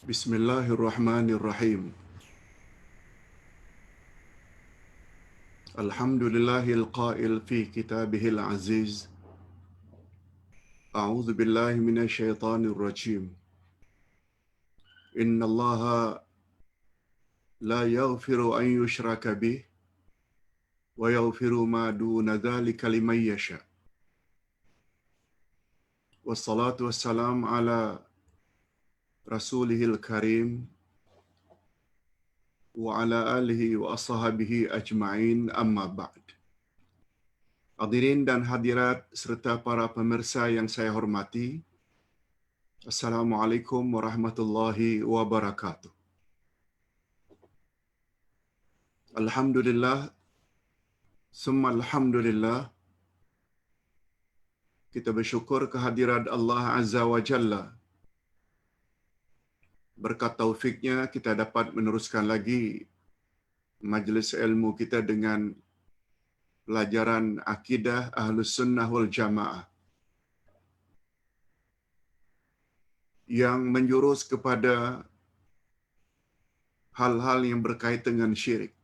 Bismillahirrahmanirrahim. Alhamdulillahil qail fi kitabihil aziz. A'udzu billahi minasy syaithanir rajim. Innallaha la yaghfiru an yushraka bih wa yaghfiru ma duna dzalika liman yasha. Wassalatu wassalam ala rasulihil karim wa ala alihi wa ashabihi ajma'in, amma ba'd. Hadirin dan hadirat serta para pemirsa yang saya hormati, Assalamualaikum warahmatullahi wabarakatuh. Alhamdulillah, summa alhamdulillah, kita bersyukur kehadirat Allah Azza wa Jalla. Berkat taufiknya kita dapat meneruskan lagi majlis ilmu kita dengan pelajaran akidah Ahlus Sunnah wal Jamaah yang menjurus kepada hal-hal yang berkaitan dengan syirik.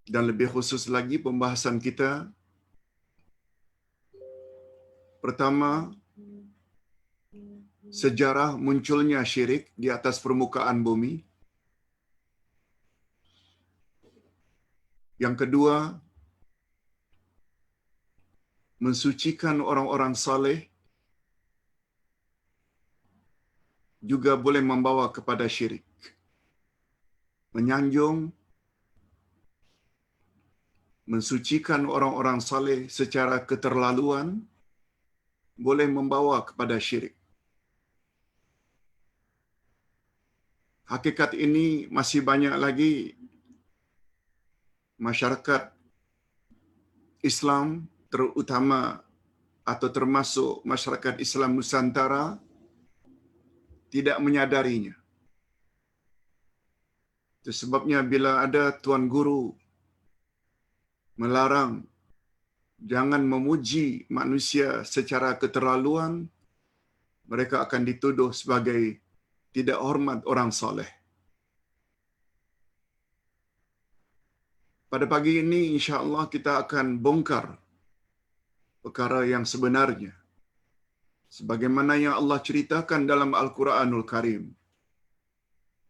Dan lebih khusus lagi pembahasan kita pertama, sejarah munculnya syirik di atas permukaan bumi. Yang kedua, mensucikan orang-orang saleh juga boleh membawa kepada syirik. Menyanjung, mensucikan orang-orang saleh secara keterlaluan boleh membawa kepada syirik. Hakikat ini masih banyak lagi masyarakat Islam, terutama atau termasuk masyarakat Islam Nusantara, tidak menyadarinya. Itu sebabnya bila ada tuan guru melarang jangan memuji manusia secara keterlaluan, mereka akan dituduh sebagai tidak hormat orang soleh. Pada pagi ini insya-Allah kita akan bongkar perkara yang sebenarnya, sebagaimana yang Allah ceritakan dalam Al-Quranul Karim,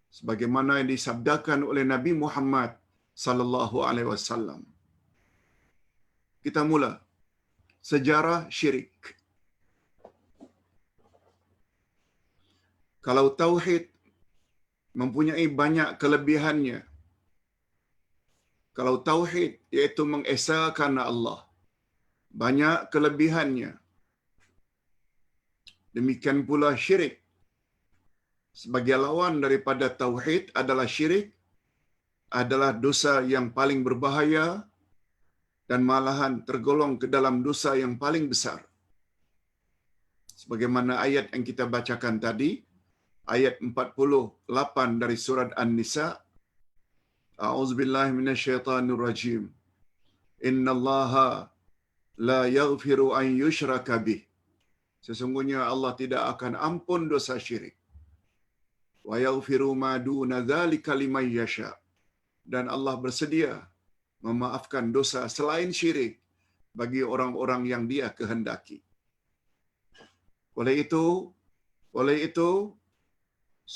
sebagaimana yang disabdakan oleh Nabi Muhammad sallallahu alaihi wasallam. Kita mula sejarah syirik. Kalau tauhid mempunyai banyak kelebihannya. Kalau tauhid iaitu mengesahkan Allah, banyak kelebihannya. Demikian pula syirik. Sebagai lawan daripada tauhid adalah syirik, adalah dosa yang paling berbahaya dan malahan tergolong ke dalam dosa yang paling besar. Sebagaimana ayat yang kita bacakan tadi, ayat 48 dari surat An-Nisa, A'udzubillahi minasyaitonirrajim. Innallaha la yaghfiru an yushraka bih. Sesungguhnya Allah tidak akan ampun dosa syirik. Wa yaghfiru ma duna dzalika liman yasha. Dan Allah bersedia memaafkan dosa selain syirik bagi orang-orang yang Dia kehendaki. Oleh itu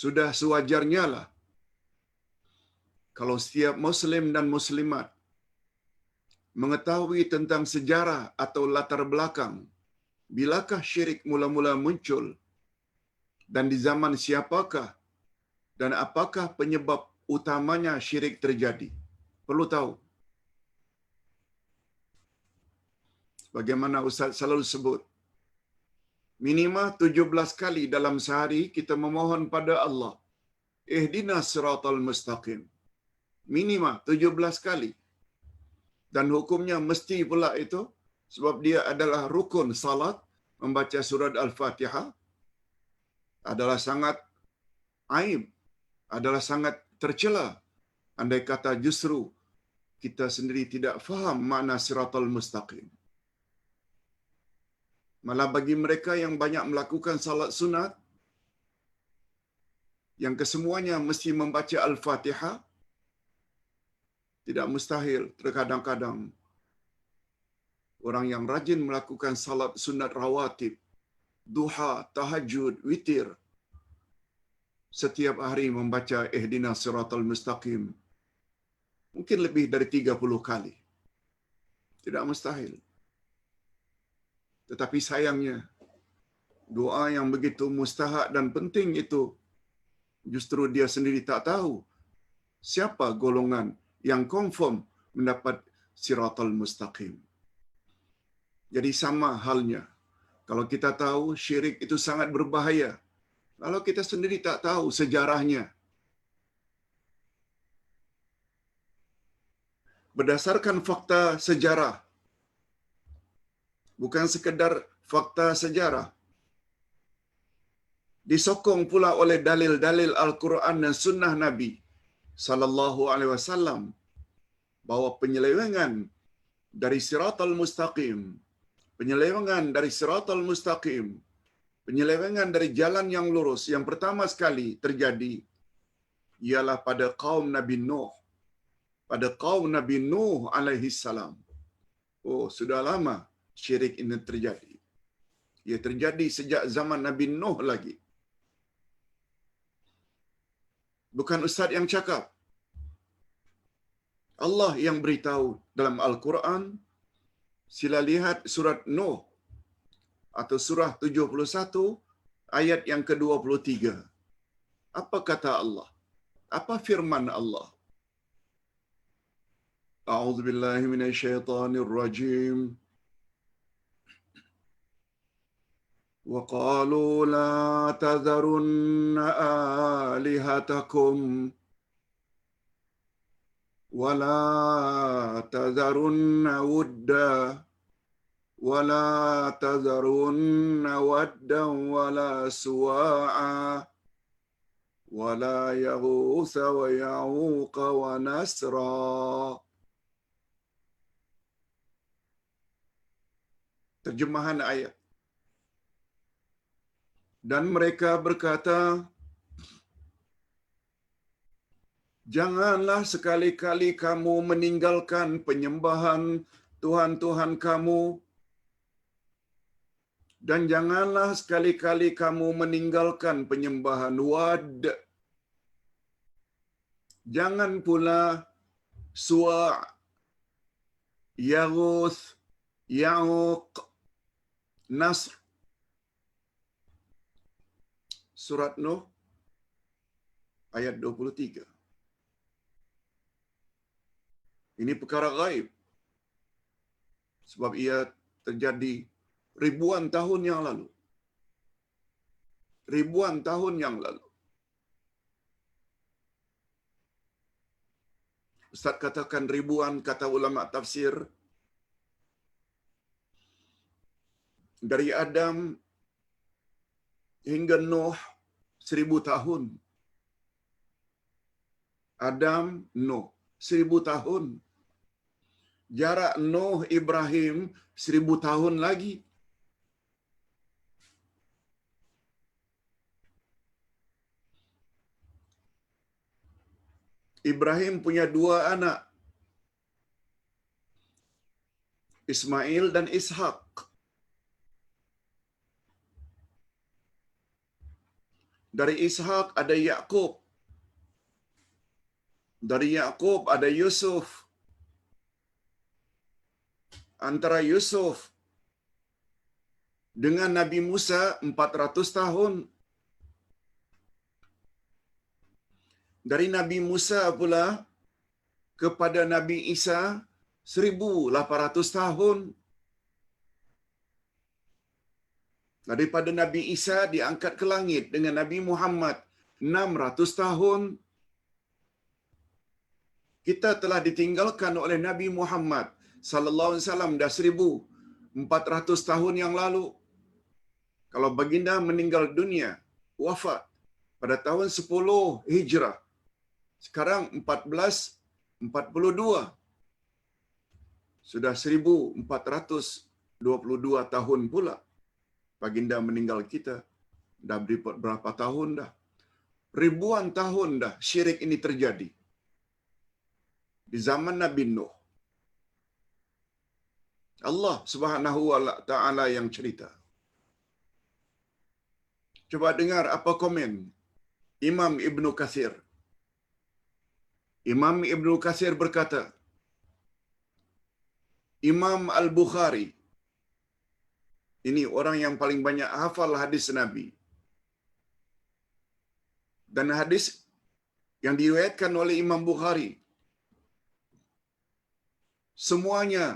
sudah sewajarnya lah kalau setiap muslim dan muslimat mengetahui tentang sejarah atau latar belakang bilakah syirik mula-mula muncul dan di zaman siapakah dan apakah penyebab utamanya syirik terjadi. Perlu tahu. Bagaimana Ustaz selalu sebut, minimal 17 kali dalam sehari kita memohon pada Allah, ihdinas siratal mustaqim. Minimal 17 kali. Dan hukumnya mesti pula itu, sebab dia adalah rukun salat, membaca surat Al-Fatihah, adalah sangat aib, adalah sangat tercela. Andai kata justru kita sendiri tidak faham makna siratal mustaqim. Malah bagi mereka yang banyak melakukan salat sunat, yang kesemuanya mesti membaca Al-Fatihah? Tidak mustahil. Terkadang-kadang orang yang rajin melakukan salat sunat rawatib, duha, tahajud, witir, setiap hari membaca Ihdinas Siratal Mustaqim, mungkin lebih dari 30 kali. Tidak mustahil. Tetapi sayangnya, doa yang begitu mustahak dan penting itu, justru dia sendiri tak tahu siapa golongan yang confirm mendapat Siratal Mustaqim. Jadi sama halnya, kalau kita tahu syirik itu sangat berbahaya, kalau kita sendiri tak tahu sejarahnya, berdasarkan fakta sejarah, bukan sekedar fakta sejarah, disokong pula oleh dalil-dalil Al-Quran dan Sunnah Nabi sallallahu alaihi wasallam bahwa penyelewengan dari Siratal Mustaqim, penyelewengan dari Siratal Mustaqim, penyelewengan dari jalan yang lurus yang pertama sekali terjadi ialah pada kaum Nabi Nuh. Pada kaum Nabi Nuh alaihi salam. Oh, sudah lama syirik ini terjadi. Ia terjadi sejak zaman Nabi Nuh lagi. Bukan ustaz yang cakap. Allah yang beritahu dalam Al-Quran. Sila lihat surat Nuh atau surah 71 ayat yang ke-23. Apa kata Allah? Apa firman Allah? A'udzu billahi minasyaitonir rajim. Wa qalu la tadharunna alihatakum wa la tadharunna wudda wa la tadharunna waddan wa la suwa'a wa la yaghutha wa ya'uqa wa nasra. Terjemahan ayat. Dan mereka berkata, janganlah sekali-kali kamu meninggalkan penyembahan Tuhan-Tuhan kamu, dan janganlah sekali-kali kamu meninggalkan penyembahan Wad. Jangan pula Suwa', Yaghuth, Ya'uq, Nasr. Surat Nuh ayat 23. Ini perkara gaib. Sebab ia terjadi ribuan tahun yang lalu. Ribuan tahun yang lalu. Ustaz katakan ribuan, kata ulama tafsir. Dari Adam hingga Nuh 1000 tahun. Adam, Nuh 1000 tahun. Jarak Nuh Ibrahim 1000 tahun lagi. Ibrahim punya 2 anak, Ismail dan Ishak. Dari Ishak ada Yakub. Dari Yakub ada Yusuf. Antara Yusuf dengan Nabi Musa 400 tahun. Dari Nabi Musa pula kepada Nabi Isa 1800 tahun. Daripada Nabi Isa diangkat ke langit dengan Nabi Muhammad 600 tahun. Kita telah ditinggalkan oleh Nabi Muhammad sallallahu alaihi wasallam dah 1400 tahun yang lalu. Kalau baginda meninggal dunia, wafat pada tahun 10 Hijrah. Sekarang 1442. Sudah 1422 tahun pula baginda meninggal kita. Dah berapa tahun dah. Ribuan tahun dah syirik ini terjadi. Di zaman Nabi Nuh. Allah Subhanahu wa taala yang cerita. Coba dengar apa komen Imam Ibnu Katsir. Imam Ibnu Katsir berkata, Imam Al-Bukhari, ini orang yang paling banyak hafal hadis Nabi. Dan hadis yang diriwayatkan oleh Imam Bukhari, semuanya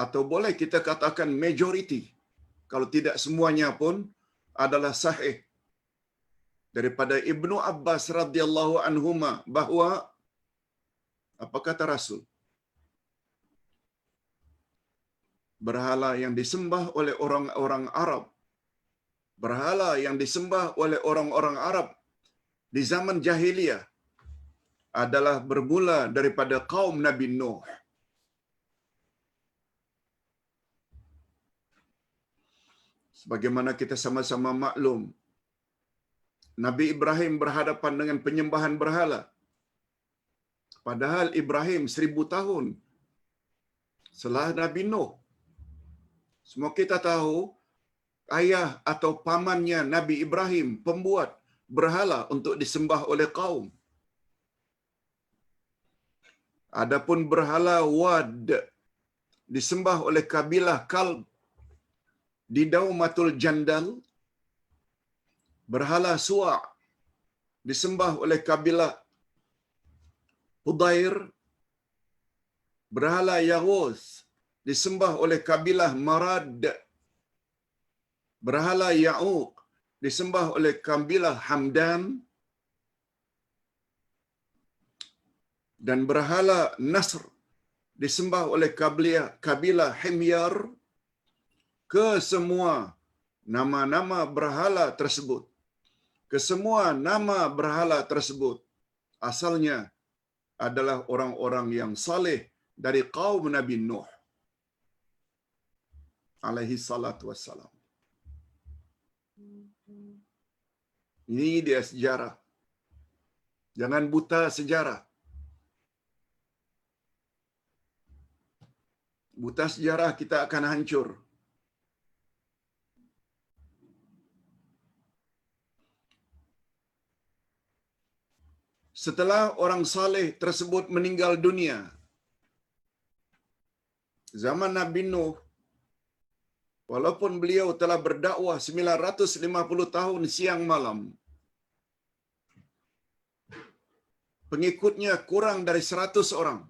atau boleh kita katakan majority, kalau tidak semuanya pun adalah sahih daripada Ibnu Abbas radhiyallahu anhuma bahwa apa kata Rasul? Berhala yang disembah oleh orang-orang Arab, berhala yang disembah oleh orang-orang Arab di zaman jahiliyah adalah bermula daripada kaum Nabi Nuh. Sebagaimana kita sama-sama maklum, Nabi Ibrahim berhadapan dengan penyembahan berhala. Padahal Ibrahim 1000 tahun setelah Nabi Nuh. Semua kita tahu ayah atau pamannya Nabi Ibrahim pembuat berhala untuk disembah oleh kaum. Adapun berhala Wad disembah oleh kabilah Kalb di Daumatul Jandal. Berhala Suwa' disembah oleh kabilah Hudair. Berhala Yaghus disembah oleh kabilah Marad. Berhala Ya'uq disembah oleh kabilah Hamdan. Dan berhala Nasr disembah oleh kabilah Himyar. Kesemua nama-nama berhala tersebut, kesemua nama berhala tersebut asalnya adalah orang-orang yang saleh dari kaum Nabi Nuh alaihi salatu wassalam. Ini dia sejarah. Jangan buta sejarah. Buta sejarah kita akan hancur. Setelah orang saleh tersebut meninggal dunia, zaman Nabi Nuh, walaupun beliau telah berdakwah 950 tahun siang malam, pengikutnya kurang dari 100 orang.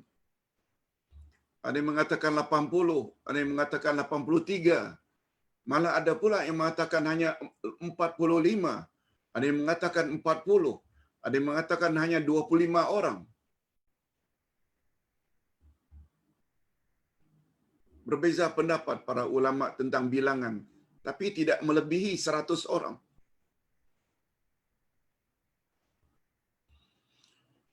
Ada yang mengatakan 80, ada yang mengatakan 83. Malah ada pula yang mengatakan hanya 45. Ada yang mengatakan 40. Ada yang mengatakan hanya 25 orang. Berbeza pendapat para ulama tentang bilangan, tapi tidak melebihi 100 orang.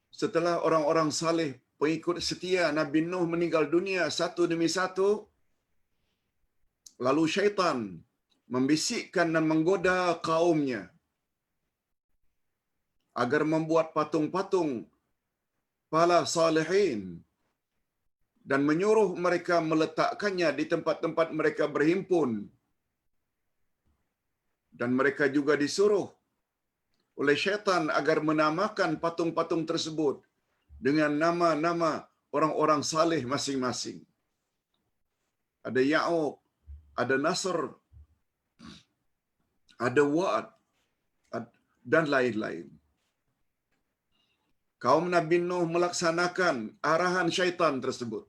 Setelah orang-orang saleh, pengikut setia Nabi Nuh meninggal dunia satu demi satu, lalu syaitan membisikkan dan menggoda kaumnya agar membuat patung-patung para salihin dan menyuruh mereka meletakkannya di tempat-tempat mereka berhimpun. Dan mereka juga disuruh oleh syaitan agar menamakan patung-patung tersebut dengan nama-nama orang-orang saleh masing-masing. Ada Ya'uq, ada Nasr, ada Wa'ad, dan lain-lain. Kaum Nabi Nuh melaksanakan arahan syaitan tersebut.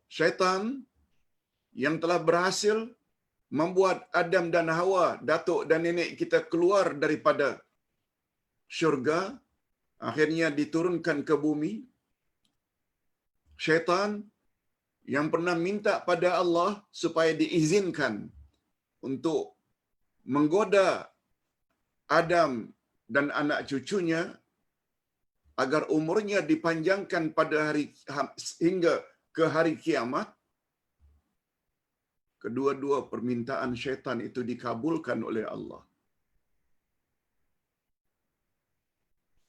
Syaitan yang telah berhasil membuat Adam dan Hawa, datuk dan nenek kita, keluar daripada syurga, akhirnya diturunkan ke bumi. Syaitan yang pernah minta pada Allah supaya diizinkan untuk menggoda Adam dan anak cucunya agar umurnya dipanjangkan pada hingga ke hari kiamat. Kedua-dua permintaan syaitan itu dikabulkan oleh Allah.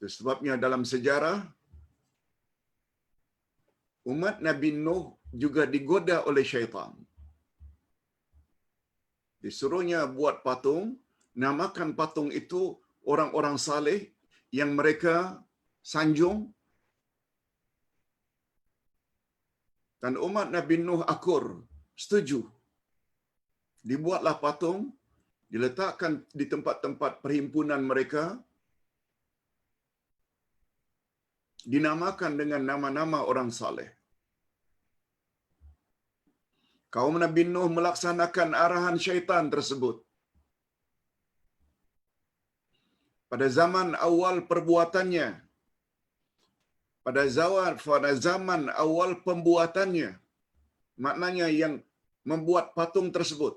Itu sebabnya dalam sejarah umat Nabi Nuh juga digoda oleh syaitan. Disuruhnya buat patung, namakan patung itu orang-orang saleh yang mereka sanjung, dan umat Nabi Nuh akur, setuju. Dibuatlah patung, diletakkan di tempat-tempat perhimpunan mereka, dinamakan dengan nama-nama orang saleh. Kaum Nabi Nuh melaksanakan arahan syaitan tersebut. Pada zaman awal perbuatannya, pada zaman awal pembuatannya, maknanya yang membuat patung tersebut,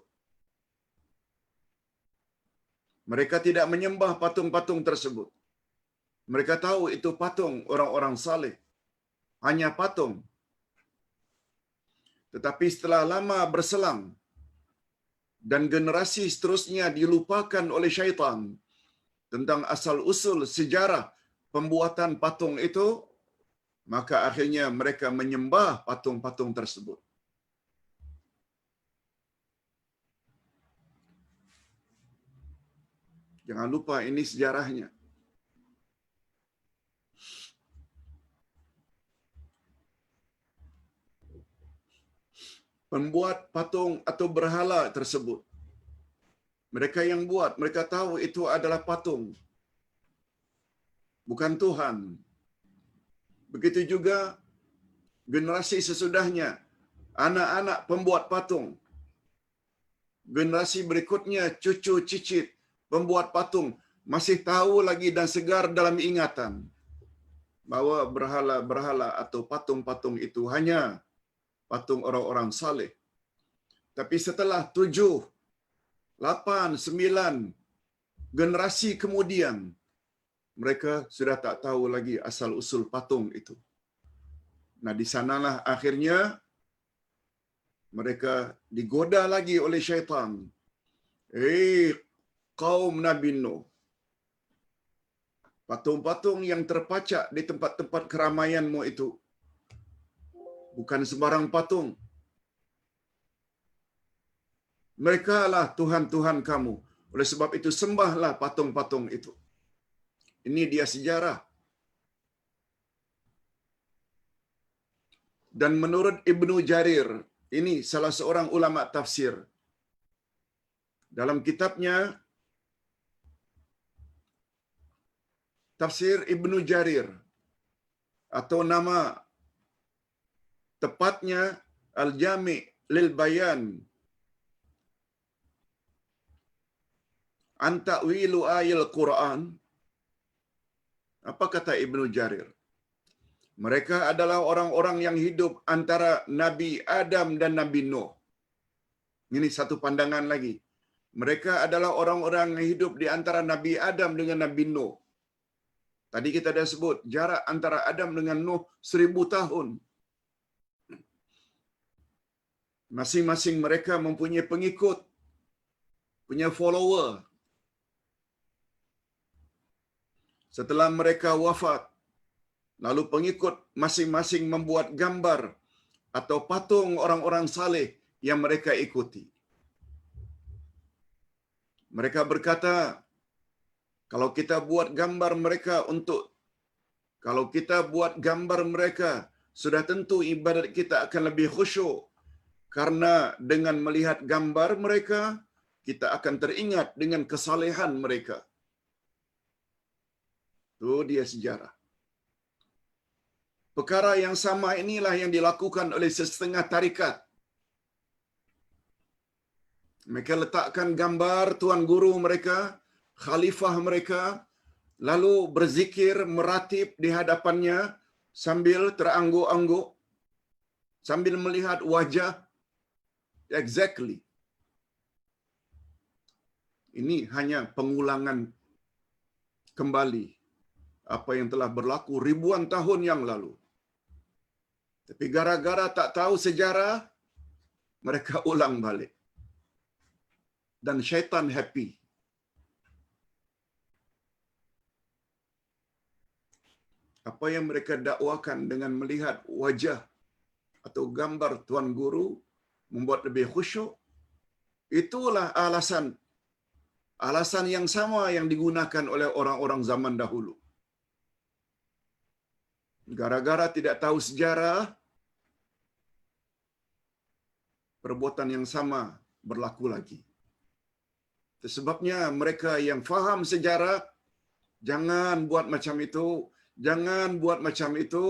mereka tidak menyembah patung-patung tersebut. Mereka tahu itu patung orang-orang saleh, hanya patung. Tetapi setelah lama berselang dan generasi seterusnya dilupakan oleh syaitan tentang asal-usul sejarah pembuatan patung itu, maka akhirnya mereka menyembah patung-patung tersebut. Jangan lupa ini sejarahnya. Pembuat patung atau berhala tersebut, mereka yang buat, mereka tahu itu adalah patung, bukan Tuhan. Begitu juga generasi sesudahnya, anak-anak pembuat patung, generasi berikutnya, cucu cicit pembuat patung, masih tahu lagi dan segar dalam ingatan bahwa berhala-berhala atau patung-patung itu hanya patung orang-orang saleh. Tapi setelah 7, 8, 9 generasi kemudian, mereka sudah tak tahu lagi asal-usul patung itu. Nah, di sanalah akhirnya mereka digoda lagi oleh syaitan. Kaum Nabi Nuh, patung-patung yang terpacak di tempat-tempat keramaianmu itu bukan sembarang patung. Mereka lah Tuhan-Tuhan kamu. Oleh sebab itu, sembahlah patung-patung itu. Ini dia sejarah. Dan menurut Ibnu Jarir, ini salah seorang ulama tafsir, dalam kitabnya Tafsir Ibnu Jarir, atau nama tepatnya Al-Jami' lil Bayan an ta'wilu ayil Quran. Apa kata Ibnu Jarir? Mereka adalah orang-orang yang hidup antara Nabi Adam dan Nabi Nuh. Ini satu pandangan lagi. Mereka adalah orang-orang yang hidup di antara Nabi Adam dengan Nabi Nuh. Tadi kita dah sebut jarak antara Adam dengan Nuh 1000 tahun. Masing-masing mereka mempunyai pengikut, punya follower. Setelah mereka wafat, lalu pengikut masing-masing membuat gambar atau patung orang-orang saleh yang mereka ikuti. Mereka berkata, kalau kita buat gambar mereka, sudah tentu ibadat kita akan lebih khusyuk. Karena dengan melihat gambar mereka, kita akan teringat dengan kesalehan mereka. Itu dia sejarah. Perkara yang sama inilah yang dilakukan oleh setengah tarikat. Mereka letakkan gambar tuan guru mereka, khalifah mereka, lalu berzikir, meratib di hadapannya sambil terangguk-angguk, sambil melihat wajah. Exactly. Ini hanya pengulangan kembali apa yang telah berlaku ribuan tahun yang lalu. Tapi gara-gara tak tahu sejarah, mereka ulang balik. Dan syaitan happy. apa yang mereka dakwakan dengan melihat wajah atau gambar tuan guru membuat lebih khusyuk, itulah alasan yang sama yang digunakan oleh orang-orang zaman dahulu. Gara-gara tidak tahu sejarah, perbuatan yang sama berlaku lagi. Itu sebabnya mereka yang faham sejarah, jangan buat macam itu, jangan buat macam itu.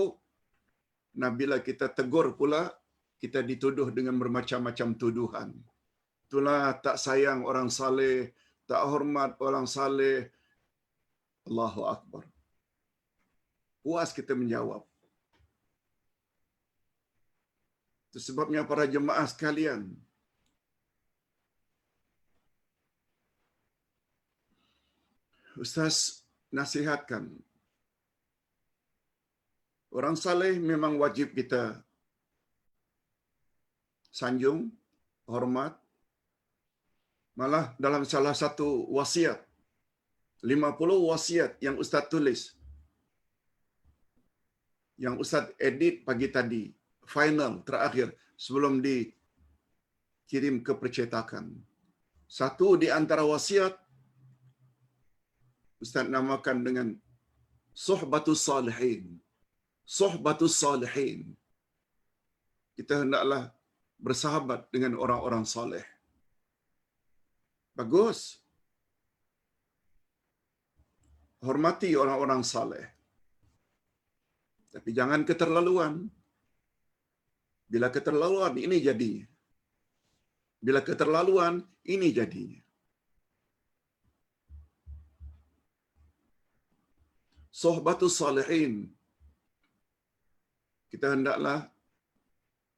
Nah, bila kita tegur pula, kita dituduh dengan bermacam-macam tuduhan. Itulah tak sayang orang saleh, tak hormat orang saleh. Allahu Akbar. Puas kita menjawab. Itu sebabnya para jemaah sekalian, Ustaz nasihatkan, orang saleh memang wajib kita sanjung, hormat. Malah dalam salah satu wasiat, 50 wasiat yang Ustaz tulis, yang Ustaz edit pagi tadi, final, terakhir, sebelum dikirim ke percetakan. Satu di antara wasiat, Ustaz namakan dengan Suhbatus Salihin. Suhbatus Salihin. Kita hendaklah bersahabat dengan orang-orang saleh. Bagus. Hormati orang-orang saleh. Tapi jangan keterlaluan. Bila keterlaluan, ini jadinya. Bila keterlaluan, ini jadinya. Suhbatus Salihin. Kita hendaklah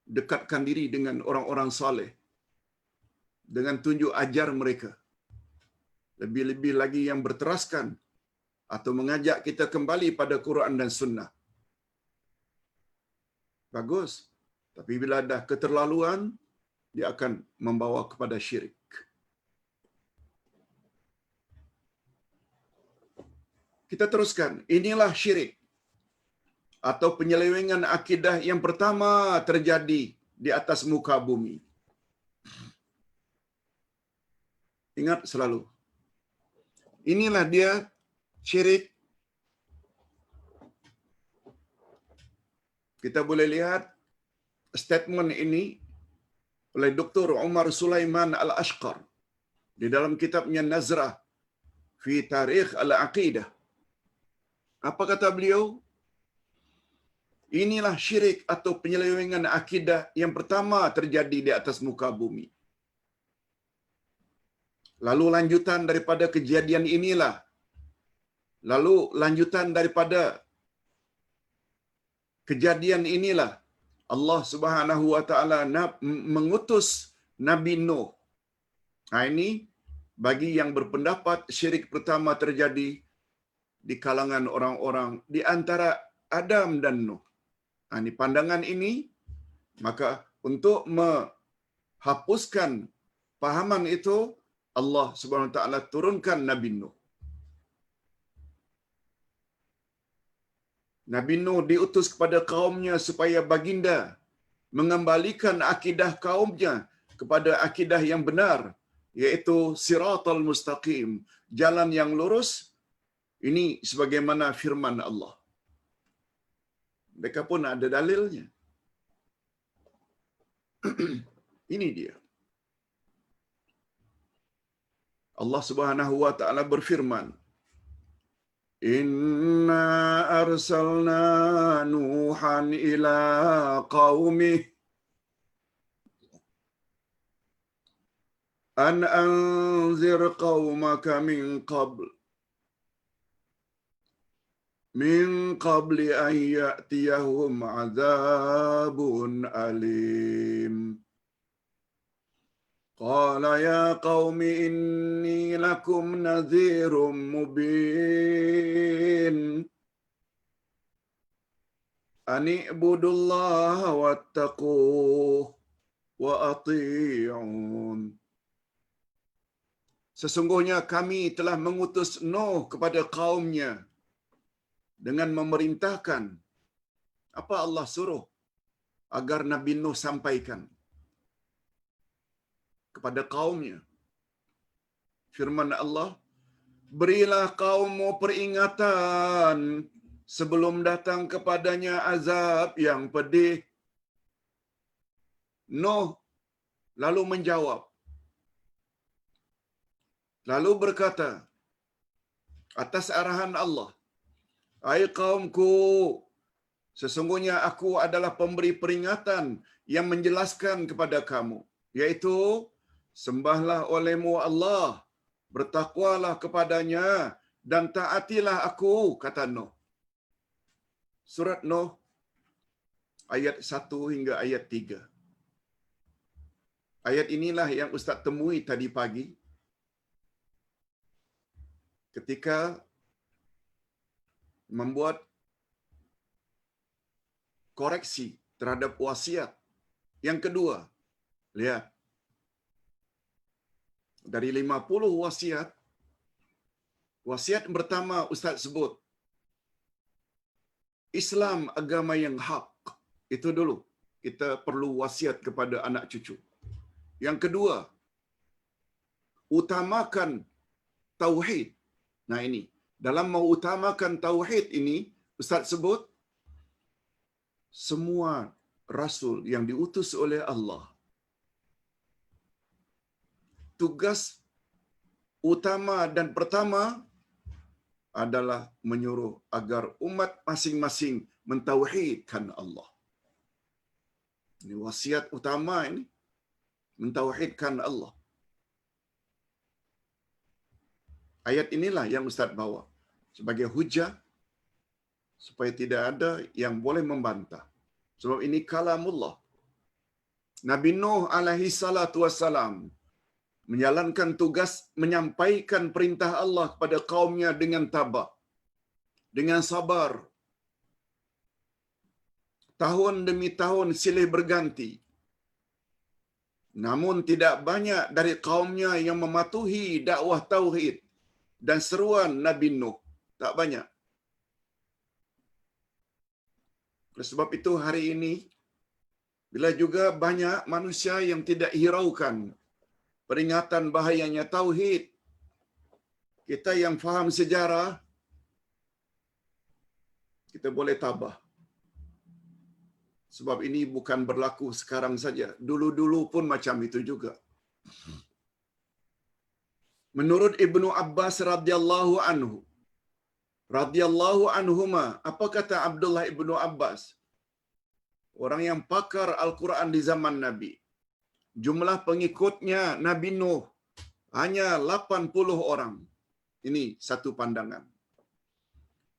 dekatkan diri dengan orang-orang saleh dengan tunjuk ajar mereka. Lebih-lebih lagi yang berteraskan atau mengajak kita kembali pada Quran dan Sunnah. Bagus. Tapi bila ada keterlaluan, dia akan membawa kepada syirik. Kita teruskan. Inilah syirik atau penyelewengan akidah yang pertama terjadi di atas muka bumi. Ingat selalu. Inilah dia syirik. Kita boleh lihat statement ini oleh Dr. Umar Sulaiman Al-Ashqar di dalam kitabnya Nazrah fi Tarikh Al-Aqidah. Apa kata beliau? Inilah syirik atau penyelewengan akidah yang pertama terjadi di atas muka bumi. Lalu lanjutan daripada kejadian inilah, lalu lanjutan daripada kejadian inilah Allah Subhanahu wa taala mengutus Nabi Nuh. Nah, ini bagi yang berpendapat syirik pertama terjadi di kalangan orang-orang di antara Adam dan Nuh. Nah, ini pandangan ini, maka untuk menghapuskan pahaman itu, Allah Subhanahu wa taala turunkan Nabi Nuh. Nabi Nuh diutus kepada kaumnya supaya baginda mengembalikan akidah kaumnya kepada akidah yang benar, yaitu siratal mustaqim, jalan yang lurus. Ini sebagaimana firman Allah. Mereka pun ada dalilnya. Ini dia. Allah Subhanahu wa taala berfirman, Inna arsalna Nuhan ila qaumih an anzir qaumaka min qabli an ya'tiyahum azabun alim. Qala ya qaumi inni lakum nadhirum mubin. Ani ibudullaha wattaquh wa ati'un. Sesungguhnya kami telah mengutus Nuh kepada kaumnya dengan memerintahkan apa Allah suruh agar Nabi Nuh sampaikan kepada kaumnya. Firman Allah, berilah kaummu peringatan sebelum datang kepadanya azab yang pedih. Nuh lalu menjawab, lalu berkata atas arahan Allah, hai kaumku, sesungguhnya aku adalah pemberi peringatan yang menjelaskan kepada kamu, yaitu sembahlah olehmu Allah, bertakwalah kepadanya, dan taatilah aku, kata Nuh. Surat Nuh ayat 1 hingga ayat 3. Ayat inilah yang Ustaz temui tadi pagi ketika membuat koreksi terhadap wasiat. Yang kedua, lihat, dari 50 wasiat, wasiat pertama Ustaz sebut, Islam agama yang hak. Itu dulu, kita perlu wasiat kepada anak cucu. Yang kedua, utamakan tauhid. Nah ini, dalam mengutamakan tauhid ini, Ustaz sebut, semua rasul yang diutus oleh Allah, tugas utama dan pertama adalah menyuruh agar umat masing-masing mentauhidkan Allah. Ini wasiat utama ini, mentauhidkan Allah. Ayat inilah yang Ustaz bawa sebagai hujah supaya tidak ada yang boleh membantah. Sebab ini kalamullah. Nabi Nuh alaihi salatu wassalam menjalankan tugas menyampaikan perintah Allah kepada kaumnya dengan tabah, dengan sabar. Tahun demi tahun silih berganti. Namun tidak banyak dari kaumnya yang mematuhi dakwah tauhid dan seruan Nabi Nuh. Tak banyak. Oleh sebab itu hari ini, bila juga banyak manusia yang tidak hiraukan peringatan bahayanya tauhid, kita yang faham sejarah, kita boleh tabah. Sebab ini bukan berlaku sekarang saja. Dulu-dulu pun macam itu juga. Menurut Ibnu Abbas radhiyallahu anhuma, apa kata Abdullah Ibnu Abbas? Orang yang pakar Al-Quran di zaman Nabi. Jumlah pengikutnya Nabi Nuh hanya 80 orang. Ini satu pandangan.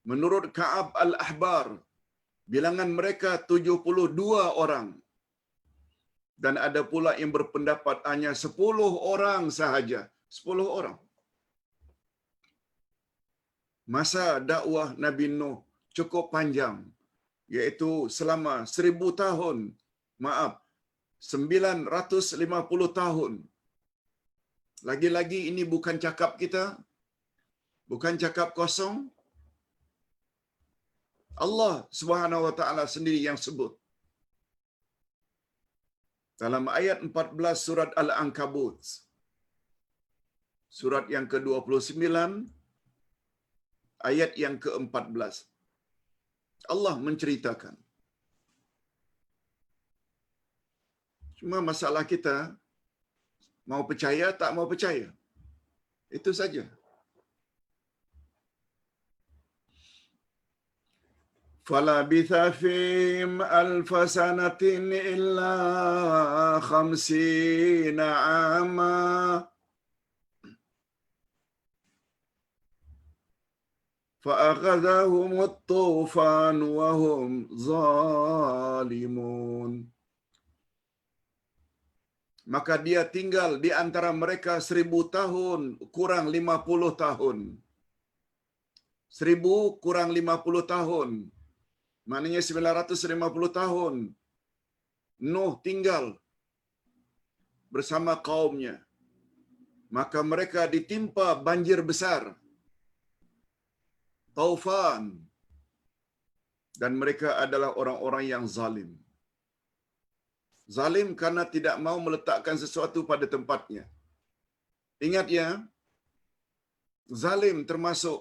Menurut Ka'ab Al-Ahbar, bilangan mereka 72 orang. Dan ada pula yang berpendapat hanya 10 orang sahaja. 10 orang. Masa dakwah Nabi Nuh cukup panjang, yaitu selama 1000 tahun. 950 tahun. Lagi-lagi ini bukan cakap kita, bukan cakap kosong. Allah Subhanahu wa taala sendiri yang sebut. Dalam ayat 14 surat Al-Ankabut, surat yang ke-29, ayat yang ke-14. Allah menceritakan. Cuma masalah kita, mau percaya tak mau percaya. Itu saja. فَلَبِثَ فِيهِمْ أَلْفَ سَنَةٍ إِلَّا 50 عَامًا فَأَخَذَهُمُ الطُّوفَانُ وَهُمْ ظَالِمُونَ. Maka dia tinggal di antara mereka 1000 tahun kurang 50 tahun. 1000 kurang 50 tahun. Maknanya 950 tahun. Nuh tinggal bersama kaumnya. Maka mereka ditimpa banjir besar. Taufan. dan mereka adalah orang-orang yang zalim. Zalim karena tidak mau meletakkan sesuatu pada tempatnya. Ingat ya, zalim termasuk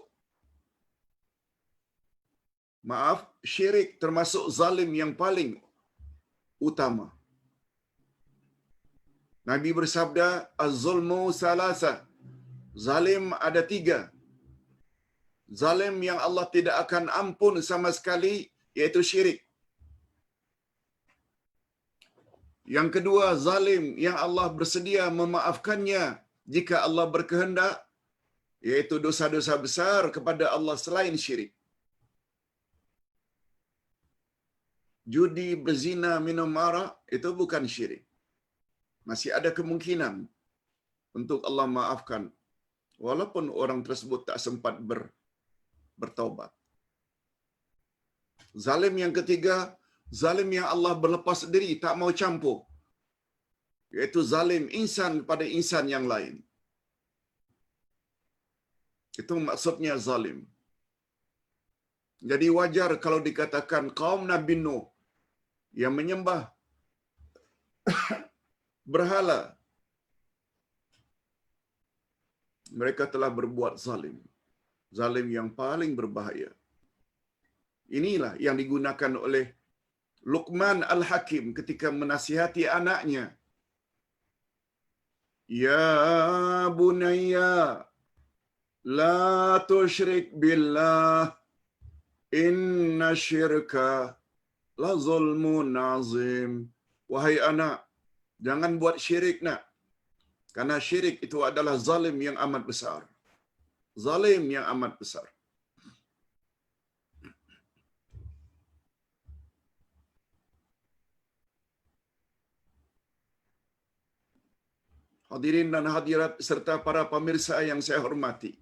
syirik termasuk zalim yang paling utama. Nabi bersabda, az-zulmu salasa. Zalim ada 3. Zalim yang Allah tidak akan ampun sama sekali, iaitu syirik. Yang kedua, zalim yang Allah bersedia memaafkannya jika Allah berkehendak, iaitu dosa-dosa besar kepada Allah selain syirik. Judi, berzina, minum arak, itu bukan syirik. Masih ada kemungkinan untuk Allah maafkan, walaupun orang tersebut tak sempat bertaubat. Zalim yang ketiga, zalim yang Allah berlepas diri, tak mau campur, iaitu zalim insan kepada insan yang lain. Itu maksudnya zalim. Jadi wajar kalau dikatakan kaum Nabi Nuh yang menyembah berhala, mereka telah berbuat zalim. Zalim yang paling berbahaya. Inilah yang digunakan oleh Luqman Al-Hakim ketika menasihati anaknya. Ya bunayya, la tusyrik billah, inna syirka la zulmun azim. Wahai anak, jangan buat syirik nak. Karena syirik itu adalah zalim yang amat besar. Zalim yang amat besar. Hadirin dan hadirat serta para pemirsa yang saya hormati.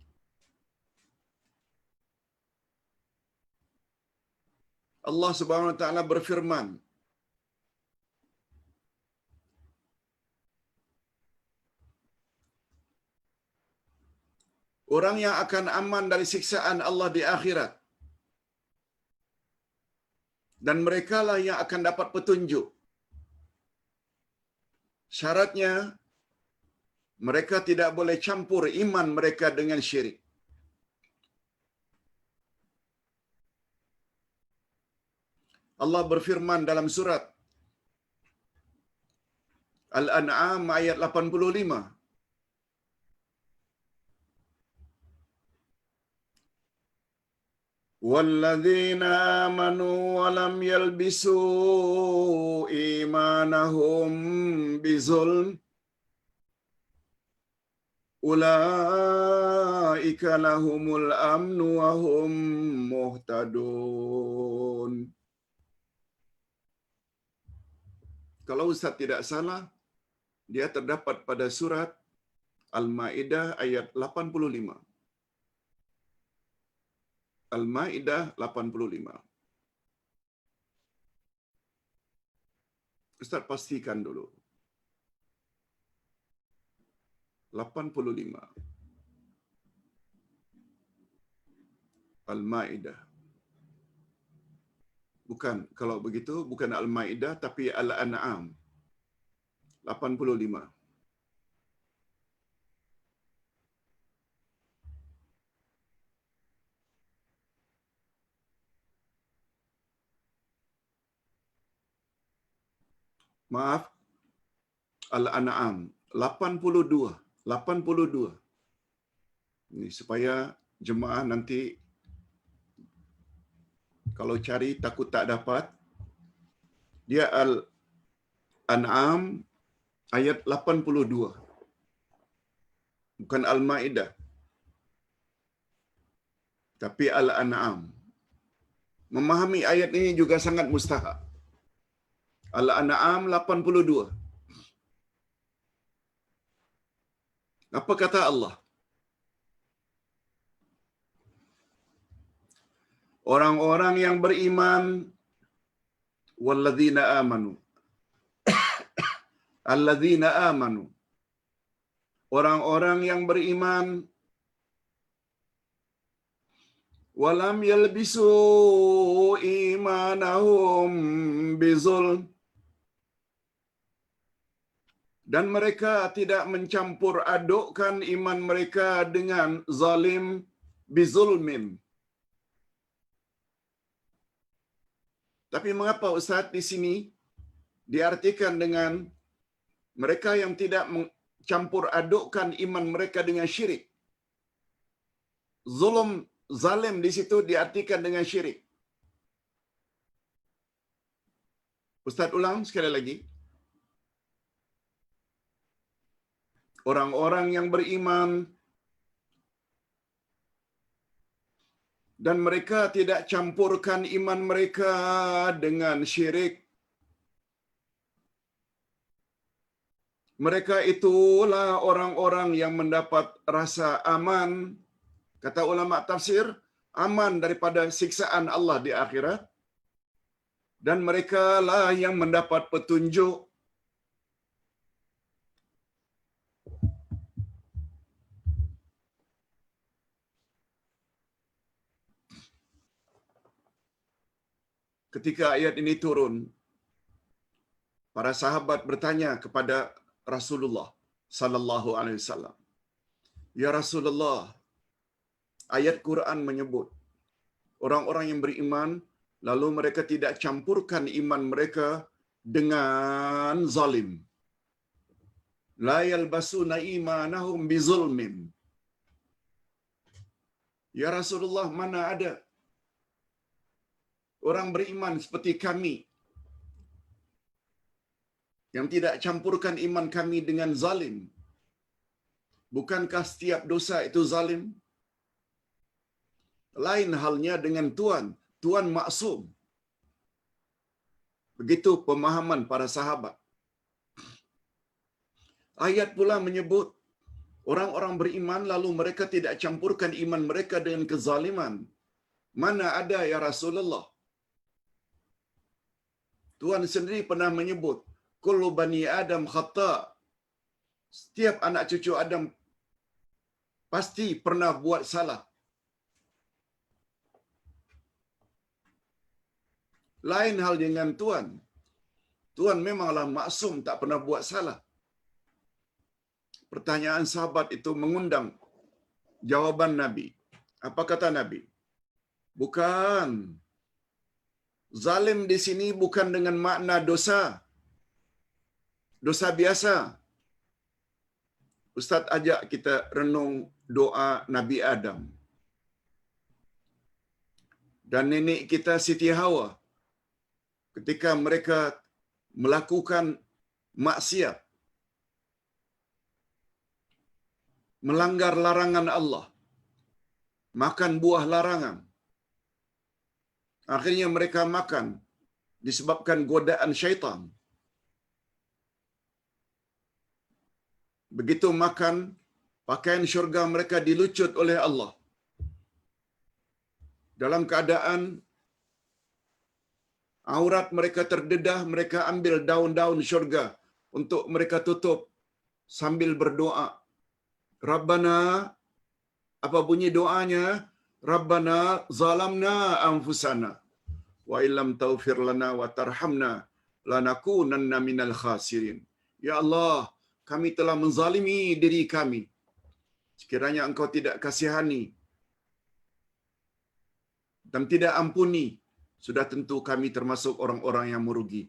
Allah Subhanahu wa taala berfirman, orang yang akan aman dari siksaan Allah di akhirat, dan merekalah yang akan dapat petunjuk. Syaratnya, mereka tidak boleh campur iman mereka dengan syirik. Allah berfirman dalam surat Al-An'am ayat 85. وَالَّذِينَ آمَنُوا وَلَمْ يَلْبِسُوا إِيمَانَهُمْ بِظُلْمٍ أُولَئِكَ لَهُمُ الْأَمْنُ وَهُمْ مُهْتَدُونَ. Kalau Ustaz tidak salah, dia terdapat pada surat Al-Maidah ayat 85. Al-Maidah 85. Ustaz pastikan dulu. 85. Al-Maidah. Bukan, kalau begitu bukan Al-Maidah tapi Al-An'am 85. Maaf, Al-An'am 82. 82. Ini supaya jemaah nanti kalau cari takut tak dapat. Dia Al-An'am ayat 82. Bukan Al-Maidah. Tapi Al-An'am. Memahami ayat ini juga sangat mustahak. Al-An'am 82. Apa kata Allah? Orang-orang yang beriman, walladzina amanu. Alladzina amanu. Orang-orang yang beriman, walam yalbisu imanahum bizulm, dan mereka tidak mencampur adukkan iman mereka dengan zalim, bizulmin. Tapi mengapa Ustaz di sini diartikan dengan mereka yang tidak mencampur adukkan iman mereka dengan syirik? Zulm, zalim di situ diartikan dengan syirik. Ustaz ulang sekali lagi. Orang-orang yang beriman dan mereka tidak campurkan iman mereka dengan syirik, mereka itulah orang-orang yang mendapat rasa aman. Kata ulama tafsir, aman daripada siksaan Allah di akhirat, dan mereka lah yang mendapat petunjuk. Ketika ayat ini turun, para sahabat bertanya kepada Rasulullah sallallahu alaihi wasallam, "Ya Rasulullah, ayat Quran menyebut orang-orang yang beriman lalu mereka tidak campurkan iman mereka dengan zalim. La yalbasuna imanahum bizulmin." Ya Rasulullah, mana ada orang beriman seperti kami yang tidak campurkan iman kami dengan zalim? Bukankah setiap dosa itu zalim? Lain halnya dengan Tuhan. Tuhan maksum. Begitu pemahaman para sahabat. Ayat pula menyebut orang-orang beriman lalu mereka tidak campurkan iman mereka dengan kezaliman. Mana ada ya Rasulullah? Tuhan sendiri pernah menyebut, kullu bani Adam khata'. Setiap anak cucu Adam pasti pernah buat salah. Lain hal dengan Tuhan. Tuhan memanglah maksum, tak pernah buat salah. Pertanyaan sahabat itu mengundang jawaban Nabi. Apa kata Nabi? Bukan. Zalim di sini bukan dengan makna dosa. Dosa biasa. Ustaz ajak kita renung doa Nabi Adam dan nenek kita Siti Hawa ketika mereka melakukan maksiat, melanggar larangan Allah, makan buah larangan. Akhirnya mereka makan disebabkan godaan syaitan. Begitu makan, pakaian syurga mereka dilucut oleh Allah. Dalam keadaan aurat mereka terdedah, mereka ambil daun-daun syurga untuk mereka tutup sambil berdoa. Rabbana, apa bunyi doanya? Rabbana zalamna anfusana wa illam taghfir lana wa tarhamna lanakunanna minal khasirin. Ya Allah, kami telah menzalimi diri kami. Sekiranya Engkau tidak kasihani dan tidak ampuni, sudah tentu kami termasuk orang-orang yang merugi.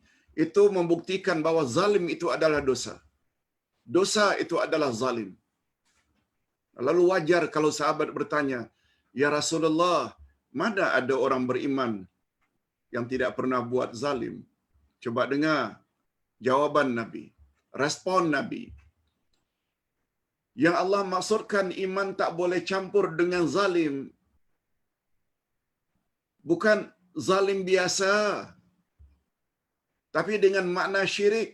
Itu membuktikan bahwa zalim itu adalah dosa. Dosa itu adalah zalim. Lalu wajar kalau sahabat bertanya, "Ya Rasulullah, mana ada orang beriman yang tidak pernah buat zalim?" Coba dengar jawaban Nabi, respon Nabi. Yang Allah maksudkan iman tak boleh campur dengan zalim, bukan zalim biasa, tapi dengan makna syirik.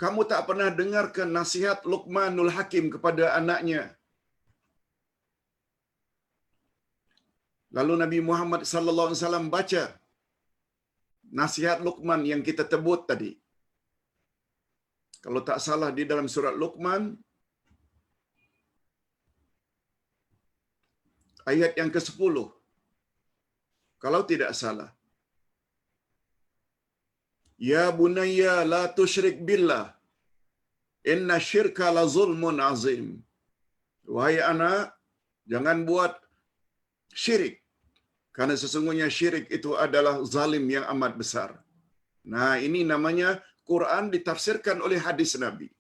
Kamu tak pernah dengarkan nasihat Luqmanul Hakim kepada anaknya. Lalu Nabi Muhammad sallallahu alaihi wasallam baca nasihat Luqman yang kita tebut tadi. Kalau tak salah di dalam surat Luqman ayat yang ke-10 kalau tidak salah. Ya bunayya la tusyrik billah inna syirka la zulmun azim. Wahai anak, jangan buat syirik, karena sesungguhnya syirik itu adalah zalim yang amat besar. Nah, ini namanya Quran ditafsirkan oleh hadis Nabi.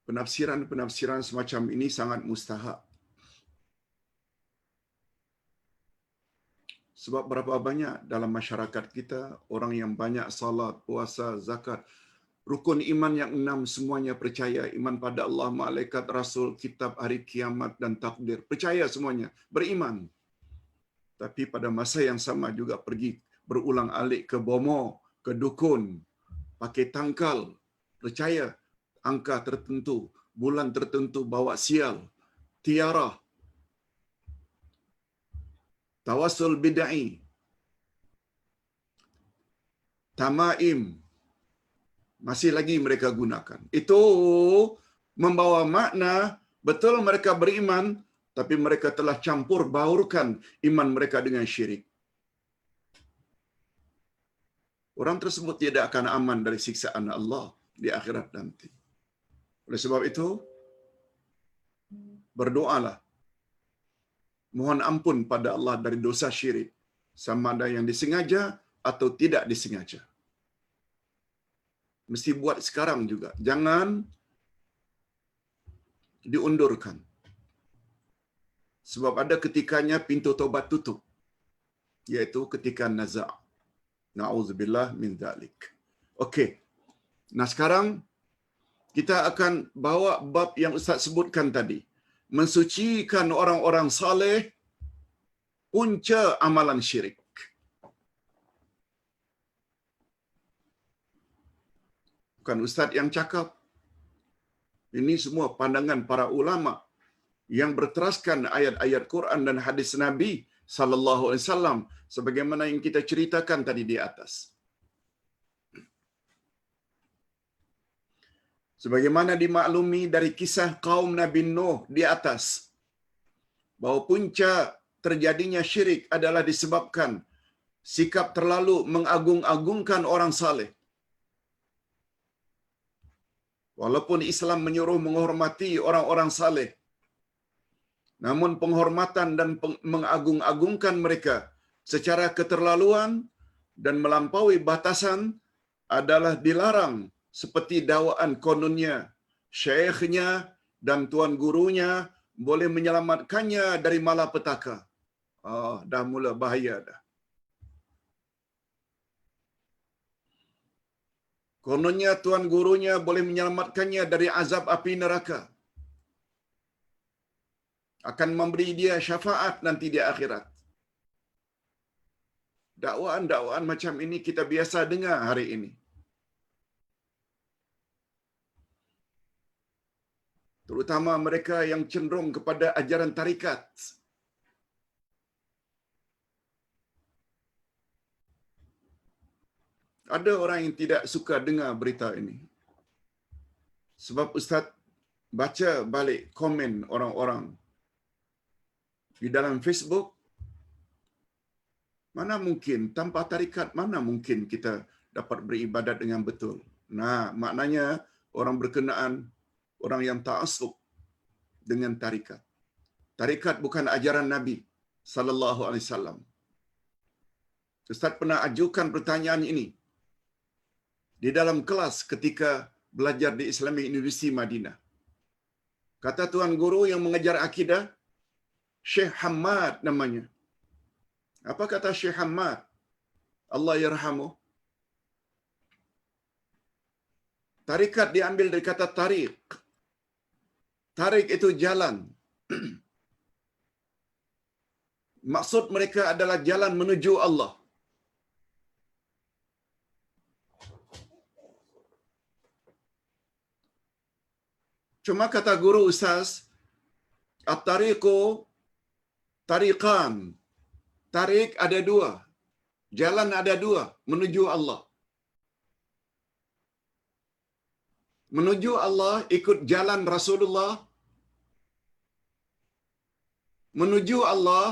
Penafsiran-penafsiran semacam ini sangat mustahak. Sebab berapa banyak dalam masyarakat kita orang yang banyak salat, puasa, zakat, rukun iman yang 6 semuanya percaya, iman pada Allah, malaikat, rasul, kitab, hari kiamat dan takdir. Percaya semuanya, beriman. Tapi pada masa yang sama juga pergi berulang-alik ke bomo, ke dukun, pakai tangkal, percaya angka tertentu, bulan tertentu bawa sial, tiarah, tawasul bid'ai, tamaim, masih lagi mereka gunakan. Itu membawa makna betul mereka beriman, tapi mereka telah campur baurkan iman mereka dengan syirik. Orang tersebut tidak akan aman dari siksaan Allah di akhirat nanti. Oleh sebab itu, berdoalah. Mohon ampun pada Allah dari dosa syirik, sama ada yang disengaja atau tidak disengaja. Mesti buat sekarang juga. Jangan diundurkan. Sebab ada ketikanya pintu taubat tutup, yaitu ketika naza'. Na'udzubillah min dzalik. Okey. Nah, sekarang kita akan bawa bab yang Ustaz sebutkan tadi. Mensucikan orang-orang saleh, punca amalan syirik. Bukan Ustaz yang cakap. Ini semua pandangan para ulama yang berteraskan ayat-ayat Quran dan hadis Nabi sallallahu alaihi wasallam sebagaimana yang kita ceritakan tadi di atas. Sebagaimana dimaklumi dari kisah kaum Nabi Nuh di atas, bahawa punca terjadinya syirik adalah disebabkan sikap terlalu mengagung-agungkan orang saleh. Walaupun Islam menyuruh menghormati orang-orang saleh, namun penghormatan dan mengagung-agungkan mereka secara keterlaluan dan melampaui batasan adalah dilarang, seperti dakwaan kononnya syekhnya dan tuan gurunya boleh menyelamatkannya dari malapetaka. Dah mula bahaya dah. Kononnya tuan gurunya boleh menyelamatkannya dari azab api neraka. Akan memberi dia syafaat nanti di akhirat. Dakwaan-dakwaan macam ini kita biasa dengar hari ini. Terutama mereka yang cenderung kepada ajaran tarikat. Ada orang yang tidak suka dengar berita ini. Sebab Ustaz baca balik komen orang-orang di dalam Facebook, mana mungkin tanpa tarikat, mana mungkin kita dapat beribadat dengan betul. Nah, maknanya orang berkenaan, orang yang ta'assub dengan tarikat. Tarikat bukan ajaran Nabi sallallahu alaihi wasallam. Ustaz pernah ajukan pertanyaan ini di dalam kelas ketika belajar di Islamic University Madinah. Kata tuan guru yang mengajar akidah, Syekh Hamad namanya. Apa kata Syekh Hamad? Allah yarhamuh. Tarikat diambil dari kata tarik. Tarik itu jalan. Maksud mereka adalah jalan menuju Allah. Cuma kata guru Ustaz, at-tariqu tariqan. Tarik ada dua. Jalan ada dua menuju Allah. Menuju Allah ikut jalan Rasulullah. Menuju Allah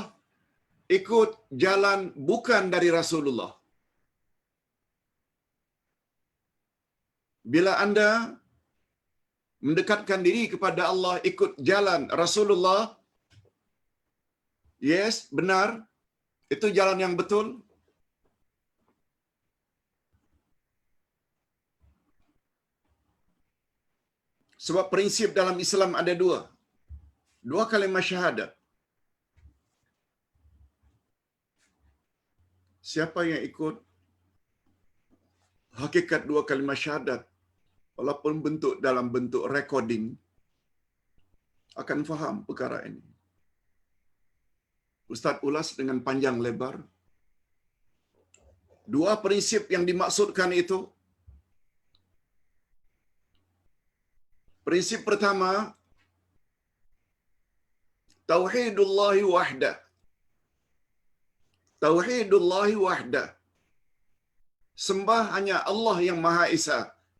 ikut jalan bukan dari Rasulullah. Bila anda mendekatkan diri kepada Allah ikut jalan Rasulullah, yes, benar, itu jalan yang betul. Sebab prinsip dalam Islam ada dua kalimah syahadat. Siapa yang ikut hakikat dua kalimah syahadat, walaupun dalam bentuk recording, akan faham perkara ini. Ustaz ulas dengan panjang lebar. Dua prinsip yang dimaksudkan itu. Prinsip pertama, tauhidullahi wahdah. Tauhidullahi wahdah. Sembah hanya Allah yang Maha Esa,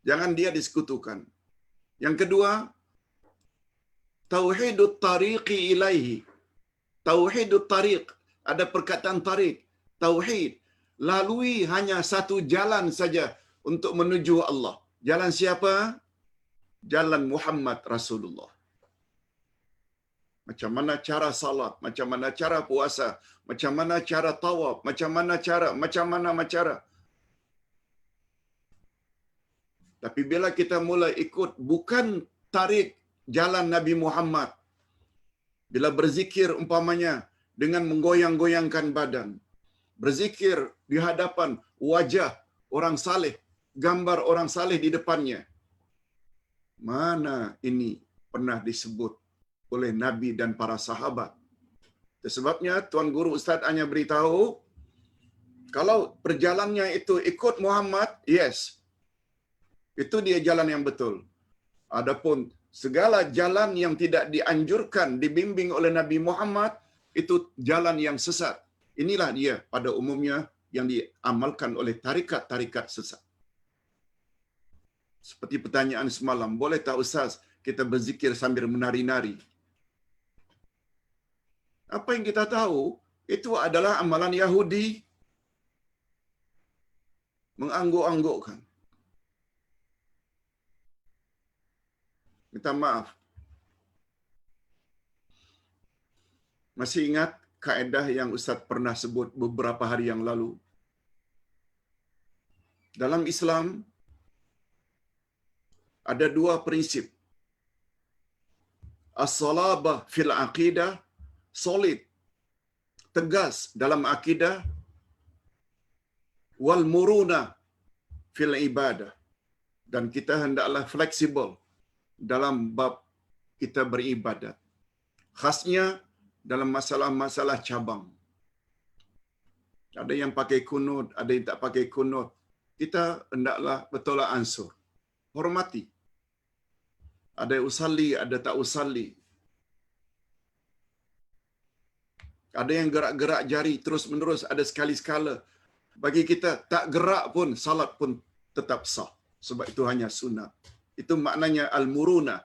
jangan dia disekutukan. Yang kedua, tauhidut tariqi ilaihi. Tauhidut tariq, ada perkataan tariq, tauhid. Lalui hanya satu jalan saja untuk menuju Allah. Jalan siapa? Jalan Muhammad Rasulullah. Macam mana cara salat, macam mana cara puasa, macam mana cara tawaf, macam mana cara. Tapi bila kita mula ikut bukan tarik jalan Nabi Muhammad, bila berzikir umpamanya dengan menggoyang-goyangkan badan, berzikir di hadapan wajah orang saleh, gambar orang saleh di depannya, mana ini pernah disebut oleh Nabi dan para sahabat. Sebabnya Tuan Guru Ustaz hanya beritahu, kalau perjalanannya itu ikut Muhammad, yes, itu dia jalan yang betul. Adapun segala jalan yang tidak dianjurkan, dibimbing oleh Nabi Muhammad, itu jalan yang sesat. Inilah dia pada umumnya yang diamalkan oleh tarikat-tarikat sesat. Seperti pertanyaan semalam, boleh tak Ustaz kita berzikir sambil menari-nari? Apa yang kita tahu, itu adalah amalan Yahudi. Mengangguk-anggukkan. Minta maaf. Masih ingat kaedah yang Ustaz pernah sebut beberapa hari yang lalu? Dalam Islam, ada dua prinsip. As-salabah fil aqidah, solid, tegas dalam akidah, wal muruna fil ibadah. Dan kita hendaklah fleksibel dalam bab kita beribadat. Khasnya dalam masalah-masalah cabang. Ada yang pakai kunut, ada yang tak pakai kunut. Kita hendaklah betul ansur. Hormati. Ada yang usalli, ada tak usalli. Ada yang gerak-gerak jari terus-menerus, ada sekali-sekala. Bagi kita, tak gerak pun, salat pun tetap sah. Sebab itu hanya sunat. Itu maknanya al-muruna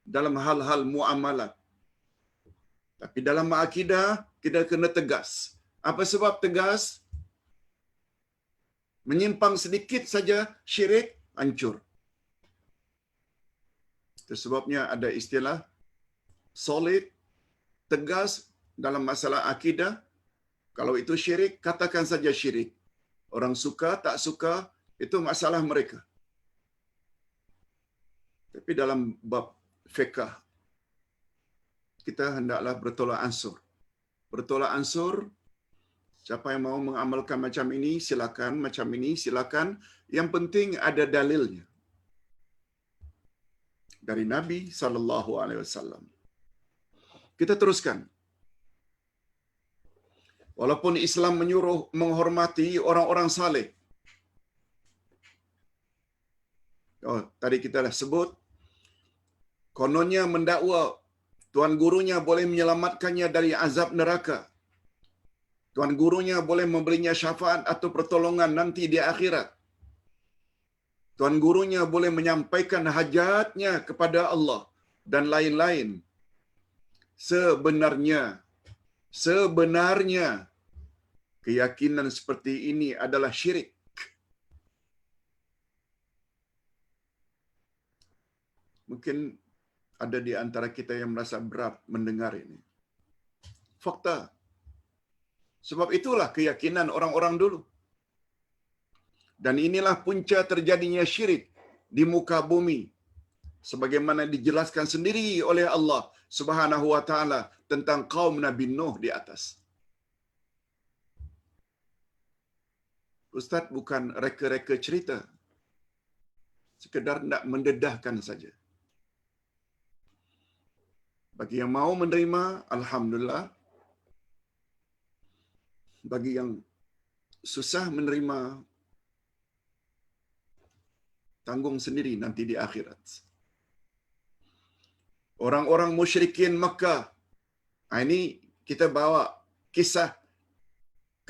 dalam hal-hal muamalat. Tapi dalam akidah, kita kena tegas. Apa sebab tegas? Menyimpang sedikit saja syirik, hancur. Itu sebabnya ada istilah solid, tegas dalam masalah akidah. Kalau itu syirik, katakan saja syirik. Orang suka, tak suka, itu masalah mereka. Tapi dalam bab fiqh, kita hendaklah bertolak ansur. Bertolak ansur, siapa yang mau mengamalkan macam ini, silakan. Macam ini, silakan. Yang penting ada dalilnya. Dari Nabi SAW. Kita teruskan. Walaupun Islam menyuruh menghormati orang-orang saleh. Oh, tadi kita dah sebut, kononnya mendakwa tuan gurunya boleh menyelamatkannya dari azab neraka. Tuan gurunya boleh memberinya syafaat atau pertolongan nanti di akhirat. Tuan gurunya boleh menyampaikan hajatnya kepada Allah dan lain-lain. Sebenarnya keyakinan seperti ini adalah syirik. Mungkin ada di antara kita yang merasa berat mendengar ini. Fakta. Sebab itulah keyakinan orang-orang dulu. Dan inilah punca terjadinya syirik di muka bumi. Sebagaimana dijelaskan sendiri oleh Allah Subhanahu wa taala tentang kaum Nabi Nuh di atas. Ustaz bukan reka-reka cerita. Sekedar nak mendedahkan saja. Bagi yang mau menerima, alhamdulillah. Bagi yang susah menerima, tanggung sendiri nanti di akhirat. Orang-orang musyrikin Makkah. Ini kita bawa kisah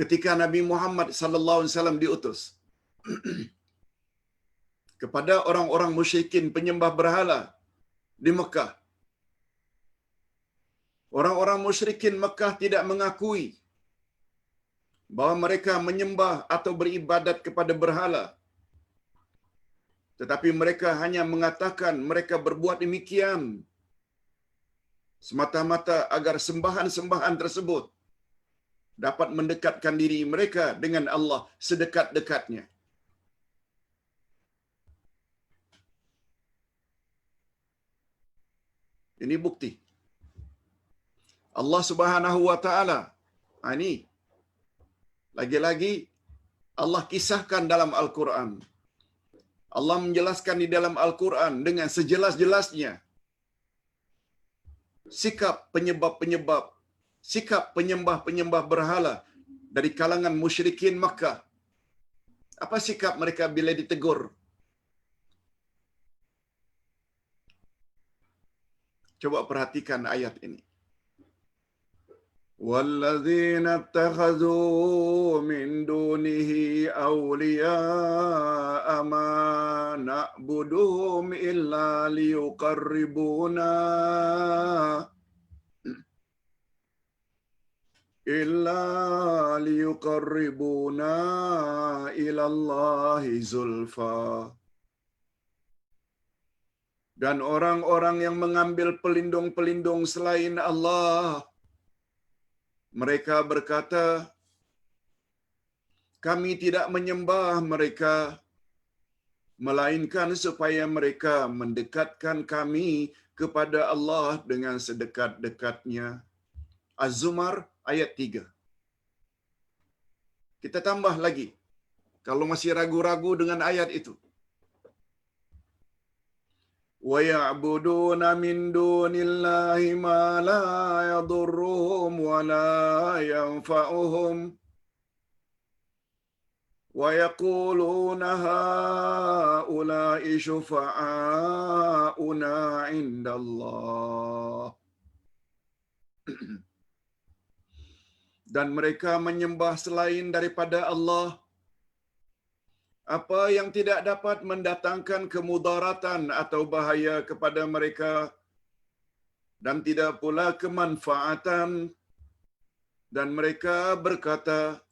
ketika Nabi Muhammad sallallahu alaihi wasallam diutus kepada orang-orang musyrikin penyembah berhala di Makkah. Orang-orang musyrikin Makkah tidak mengakui bahawa mereka menyembah atau beribadat kepada berhala. Tetapi mereka hanya mengatakan mereka berbuat demikian semata-mata agar sembahan-sembahan tersebut dapat mendekatkan diri mereka dengan Allah sedekat-dekatnya. Ini bukti. Allah Subhanahu wa taala. Ini lagi-lagi Allah kisahkan dalam Al-Quran. Allah menjelaskan di dalam Al-Quran dengan sejelas-jelasnya sikap penyembah-penyembah, sikap penyembah-penyembah berhala dari kalangan musyrikin Makkah. Apa sikap mereka bila ditegur? Coba perhatikan ayat ini. وَالَّذِينَ اتَّخَذُوا مِن دُونِهِ أَوْلِيَاءَ مَا نَعْبُدُهُمْ إِلَّا لِيُقَرِّبُونَا إِلَى اللَّهِ زُلْفَى. Dan orang-orang yang mengambil pelindung-pelindung selain Allah, mereka berkata, kami tidak menyembah mereka, melainkan supaya mereka mendekatkan kami kepada Allah dengan sedekat-dekatnya. Az-Zumar ayat 3. Kita tambah lagi, kalau masih ragu-ragu dengan ayat itu. وَيَعْبُدُونَ مِن دُونِ اللَّهِ مَا لَا يَضُرُّهُمْ وَلَا يَنفَعُهُمْ وَيَقُولُونَ هَؤُلَاءِ شُفَعَاؤُنَا عِندَ اللَّهِ. Dan mereka menyembah selain daripada Allah apa yang tidak dapat mendatangkan kemudaratan atau bahaya kepada mereka dan tidak pula kemanfaatan, dan mereka berkata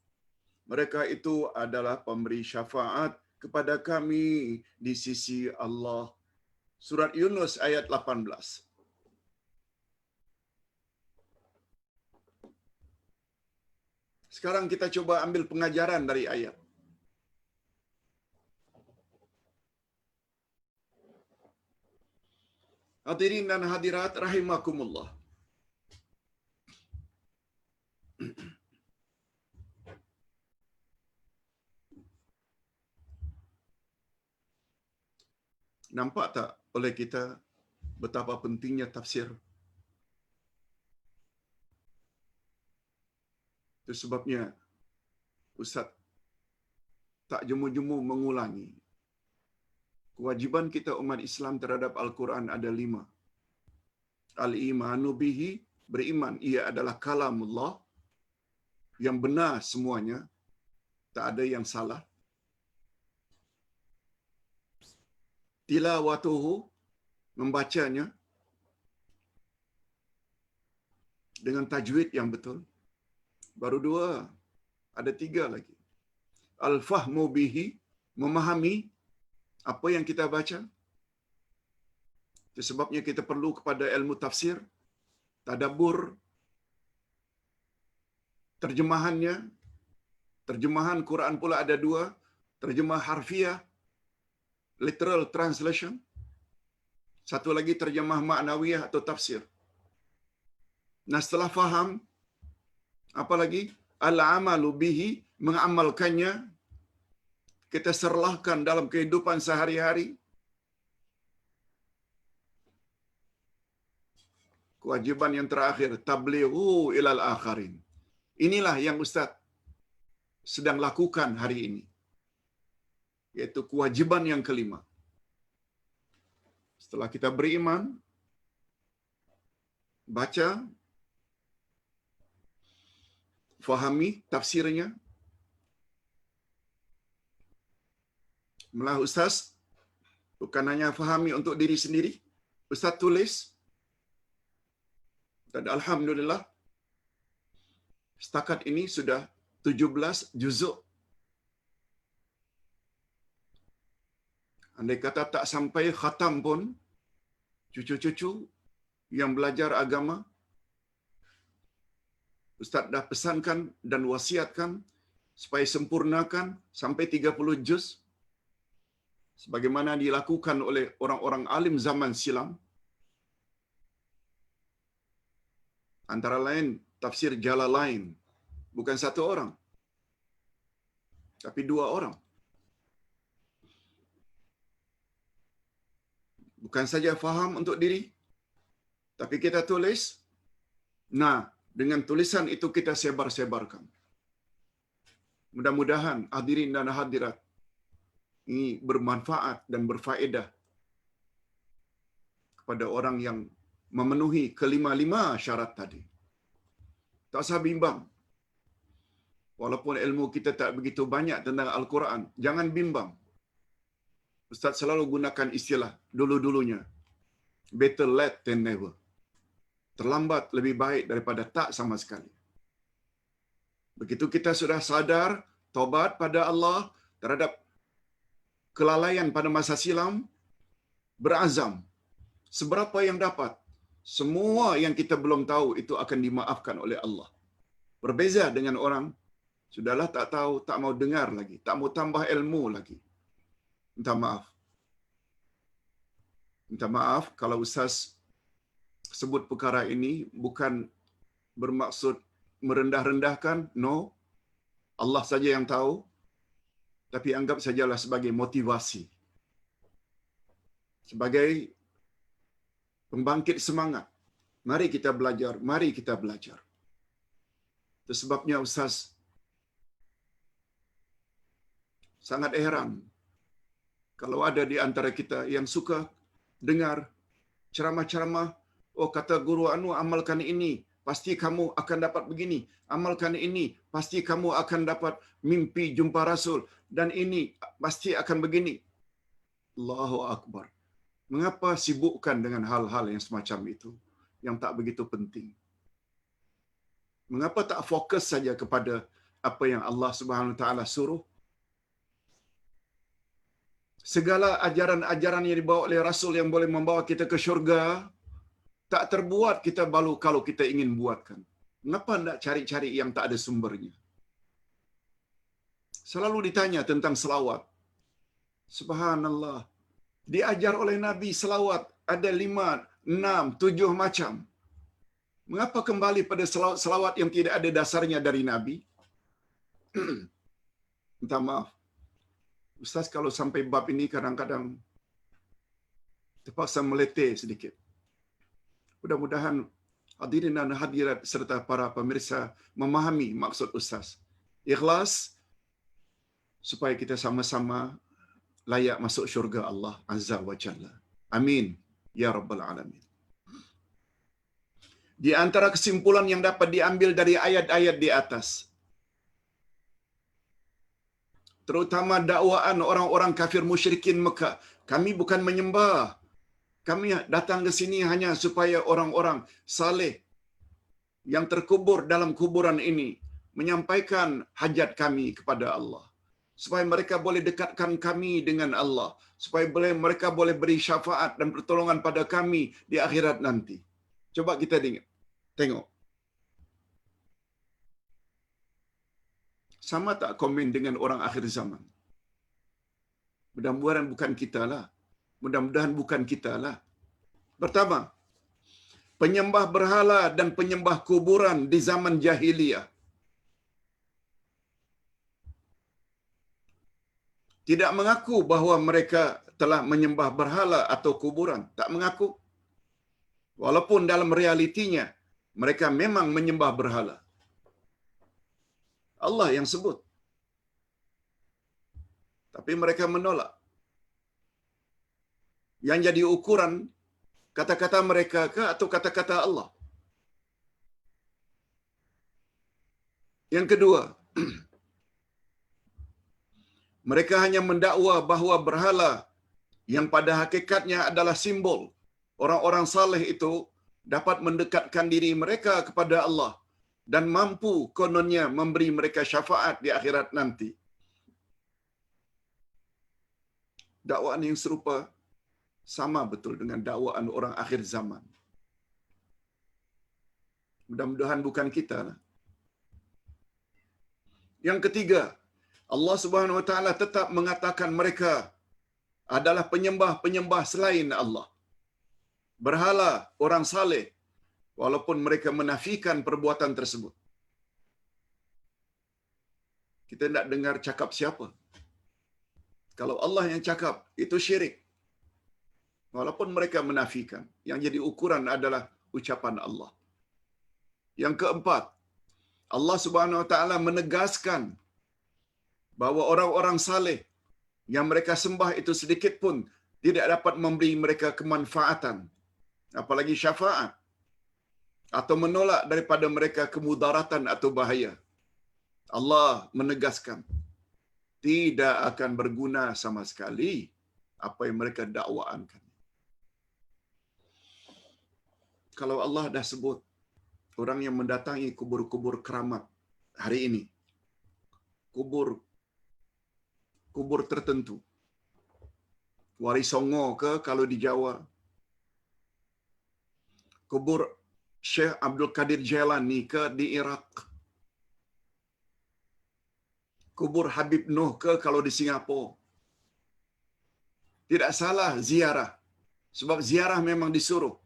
mereka itu adalah pemberi syafaat kepada kami di sisi Allah. Surat Yunus ayat 18. Sekarang kita coba ambil pengajaran dari ayat. Hadirin dan hadirat rahimakumullah. Nampak tak oleh kita betapa pentingnya tafsir? Itu sebabnya Ustaz tak jemu-jemu mengulangi. Kewajiban kita umat Islam terhadap Al-Quran ada 5. Al-imanu bihi, beriman ia adalah kalamullah, yang benar semuanya, tak ada yang salah. tilawatuhu, membacanya dengan tajwid yang betul. Baru 2, ada 3 lagi. Al-fahmu bihi, memahami apa yang kita baca. Itu sebabnya kita perlu kepada ilmu tafsir, tadabbur, terjemahannya. Terjemahan Quran pula ada 2, terjemah harfiah, literal translation. Satu lagi terjemah maknawiyah atau tafsir. Nah, setelah faham, apa lagi? Al-amalu bihi, mengamalkannya. Kita serlahkan dalam kehidupan sehari-hari. Kewajiban yang terakhir, tablighu ilal akharin. Inilah yang Ustaz sedang lakukan hari ini. Yaitu kewajiban yang kelima. Setelah kita beriman, baca, fahami tafsirnya. Malah Ustaz bukan hanya fahami untuk diri sendiri, Ustaz tulis. Dan alhamdulillah setakat ini sudah 17 juzuk. Andai kata tak sampai khatam pun, cucu-cucu yang belajar agama, Ustaz dah pesankan dan wasiatkan supaya sempurnakan sampai 30 juz. Sebagaimana dilakukan oleh orang-orang alim zaman silam. Antara lain tafsir Jalalain. Bukan 1 orang, tapi 2 orang. Bukan saja faham untuk diri, tapi kita tulis. Nah, dengan tulisan itu kita sebar-sebarkan. Mudah-mudahan hadirin dan hadirat ini bermanfaat dan berfaedah kepada orang yang memenuhi kelima-lima syarat tadi. Tak usah bimbang. Walaupun ilmu kita tak begitu banyak tentang Al-Quran, jangan bimbang. Ustaz selalu gunakan istilah dulu-dulunya. Better late than never. Terlambat lebih baik daripada tak sama sekali. Begitu kita sudah sadar, taubat pada Allah terhadap kelalaian pada masa silam, berazam, seberapa yang dapat, semua yang kita belum tahu itu akan dimaafkan oleh Allah. Berbeza dengan orang, sudahlah tak tahu, tak mau dengar lagi, tak mau tambah ilmu lagi. Minta maaf. Minta maaf kalau Ustaz sebut perkara ini bukan bermaksud merendah-rendahkan, no. Allah saja yang tahu. Tapi anggap sajalah sebagai motivasi. Sebagai pembangkit semangat. Mari kita belajar, mari kita belajar. Itu sebabnya Ustaz sangat heran kalau ada di antara kita yang suka dengar ceramah-ceramah, oh kata guru anu amalkan ini, pasti kamu akan dapat begini. Amalkan ini, pasti kamu akan dapat mimpi jumpa Rasul. Dan ini pasti akan begini. Allahu Akbar. Mengapa sibukkan dengan hal-hal yang semacam itu, yang tak begitu penting? Mengapa tak fokus saja kepada apa yang Allah Subhanahu Wa Taala suruh? Segala ajaran-ajaran yang dibawa oleh Rasul yang boleh membawa kita ke syurga, tak terbuat kita balu kalau kita ingin buatkan. Mengapa nak cari-cari yang tak ada sumbernya? Selalu ditanya tentang selawat. Subhanallah. Diajar oleh Nabi selawat ada 5, 6, 7 macam. Mengapa kembali pada selawat yang tidak ada dasarnya dari Nabi? Minta maaf. Ustaz kalau sampai bab ini kadang-kadang terpaksa meletih sedikit. Mudah-mudahan hadirin dan hadirat serta para pemirsa memahami maksud Ustaz. Ikhlas supaya kita sama-sama layak masuk syurga Allah Azza wa Jalla. Amin. Ya Rabbal Alamin. Di antara kesimpulan yang dapat diambil dari ayat-ayat di atas, terutama dakwaan orang-orang kafir musyrikin Mekah. Kami bukan menyembah. Kami datang ke sini hanya supaya orang-orang saleh yang terkubur dalam kuburan ini menyampaikan hajat kami kepada Allah. Supaya mereka boleh dekatkan kami dengan Allah. Supaya mereka boleh beri syafaat dan pertolongan pada kami di akhirat nanti. Coba kita tengok. Sama tak komen dengan orang akhir zaman? Mudah-mudahan bukan kita lah. Mudah-mudahan bukan kita lah. Pertama, penyembah berhala dan penyembah kuburan di zaman jahiliyah tidak mengaku bahawa mereka telah menyembah berhala atau kuburan. Tak mengaku. Walaupun dalam realitinya, mereka memang menyembah berhala. Allah yang sebut. Tapi mereka menolak. Yang jadi ukuran kata-kata mereka ke atau kata-kata Allah. Yang kedua, mereka hanya mendakwa bahawa berhala yang pada hakikatnya adalah simbol orang-orang saleh itu dapat mendekatkan diri mereka kepada Allah dan mampu kononnya memberi mereka syafaat di akhirat nanti. Dakwaan yang serupa sama betul dengan dakwaan orang akhir zaman. Mudah-mudahan bukan kita lah. Yang ketiga, Allah Subhanahu wa taala tetap mengatakan mereka adalah penyembah-penyembah selain Allah. Berhala orang saleh walaupun mereka menafikan perbuatan tersebut. Kita tidak dengar cakap siapa. Kalau Allah yang cakap, itu syirik. Walaupun mereka menafikan. Yang jadi ukuran adalah ucapan Allah. Yang keempat, Allah Subhanahu wa taala menegaskan bahawa orang-orang saleh yang mereka sembah itu sedikit pun tidak dapat memberi mereka kemanfaatan, apalagi syafaat, atau menolak daripada mereka kemudaratan atau bahaya. Allah menegaskan tidak akan berguna sama sekali apa yang mereka dakwaankan. Kalau Allah dah sebut orang yang mendatangi kubur-kubur keramat hari ini, kubur tertentu, Wali Songo ke kalau di Jawa, kubur Syekh Abdul Qadir Jailani ke di Iraq, kubur Habib Noh ke kalau di Singapura. Tidak salah ziarah, sebab ziarah memang disuruh.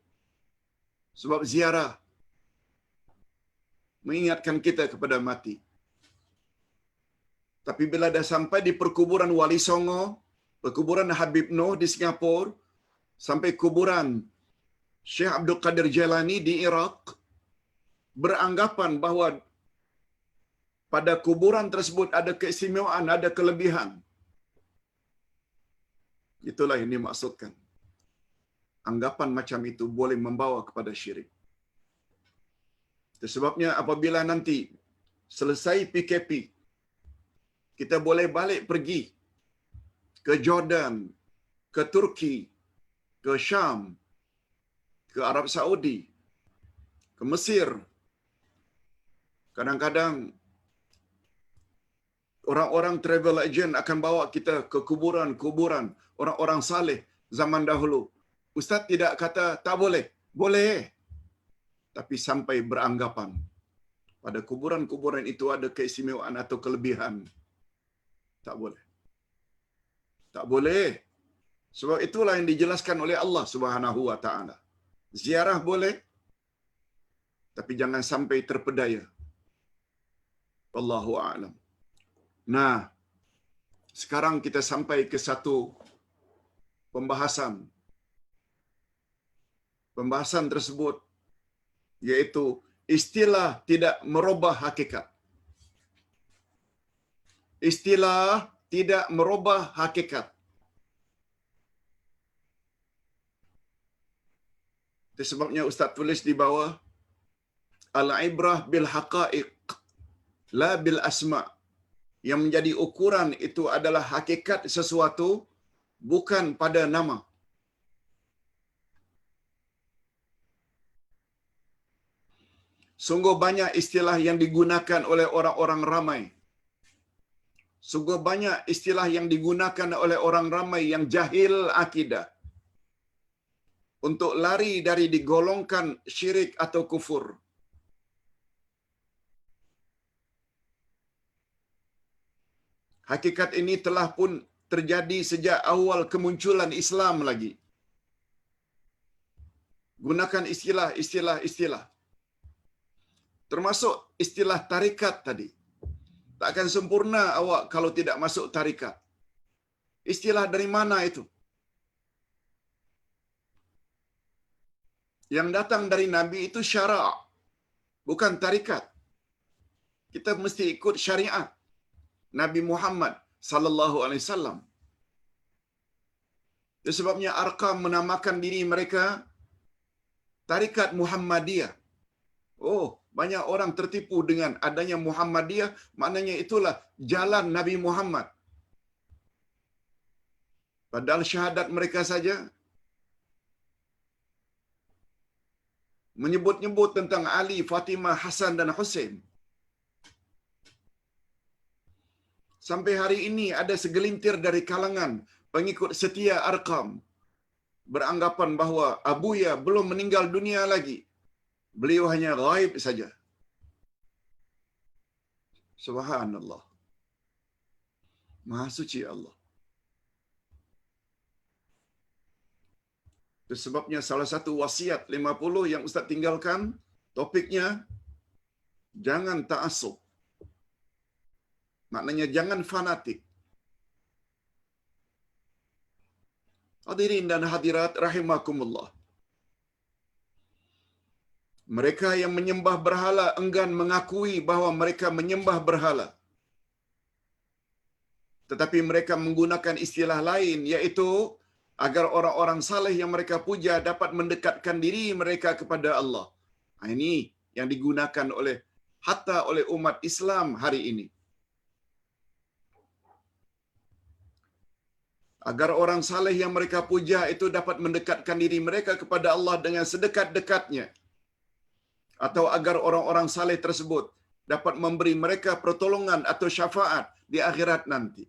Sebab ziarah mengingatkan kita kepada mati. Tapi bila dah sampai di perkuburan Wali Songo, perkuburan Habib Noh di Singapura, sampai kuburan Syekh Abdul Qadir Jailani di Iraq, beranggapan bahawa pada kuburan tersebut ada keistimewaan, ada kelebihan. Itulah yang dimaksudkan. Anggapan macam itu boleh membawa kepada syirik. Sebabnya apabila nanti selesai PKP, kita boleh balik pergi ke Jordan, ke Turki, ke Syam, ke Arab Saudi, ke Mesir. Kadang-kadang orang-orang travel agent akan bawa kita ke kuburan-kuburan orang-orang saleh zaman dahulu. Ustaz tidak kata tak boleh. Boleh. Tapi sampai beranggapan pada kuburan-kuburan itu ada keistimewaan atau kelebihan. Tak boleh. Tak boleh. Sebab itulah yang dijelaskan oleh Allah Subhanahu wa taala. Ziarah boleh, tapi jangan sampai terpedaya. Wallahu a'lam. Nah, sekarang kita sampai ke satu pembahasan. Pembahasan tersebut yaitu istilah tidak merubah hakikat. Istilah tidak merubah hakikat. Itu sebabnya Ustaz tulis di bawah, al-ibrah bil haqa'iq la bil asma'. Yang menjadi ukuran itu adalah hakikat sesuatu, bukan pada nama. Sungguh banyak istilah yang digunakan oleh orang-orang ramai. Sungguh banyak istilah yang digunakan oleh orang ramai yang jahil akidah untuk lari dari digolongkan syirik atau kufur. Hakikat ini telah pun terjadi sejak awal kemunculan Islam lagi. Gunakan istilah. Termasuk istilah tarikat tadi. Tak akan sempurna awak kalau tidak masuk tarikat. Istilah dari mana itu? Yang datang dari Nabi itu syara', bukan tarikat. Kita mesti ikut syariat Nabi Muhammad sallallahu alaihi wasallam. Itu sebabnya Arqam menamakan diri mereka Tarikat Muhammadiyah. Oh, banyak orang tertipu dengan adanya Muhammadiyah, maknanya itulah jalan Nabi Muhammad. Padahal syahadat mereka saja menyebut-nyebut tentang Ali, Fatimah, Hasan dan Hussein. Sampai hari ini ada segelintir dari kalangan pengikut setia Arqam beranggapan bahawa Abuya belum meninggal dunia lagi. Beliau hanya ghaib saja. Subhanallah. Maha suci Allah. Itu sebabnya salah satu wasiat 50 yang Ustaz tinggalkan, topiknya jangan ta'assub. Maknanya jangan fanatik. Hadirin dan hadirat rahimakumullah. Mereka yang menyembah berhala enggan mengakui bahawa mereka menyembah berhala. Tetapi mereka menggunakan istilah lain, iaitu agar orang-orang saleh yang mereka puja dapat mendekatkan diri mereka kepada Allah. Ini yang digunakan hatta oleh umat Islam hari ini. Agar orang saleh yang mereka puja itu dapat mendekatkan diri mereka kepada Allah dengan sedekat-dekatnya. Atau agar orang-orang saleh tersebut dapat memberi mereka pertolongan atau syafaat di akhirat nanti.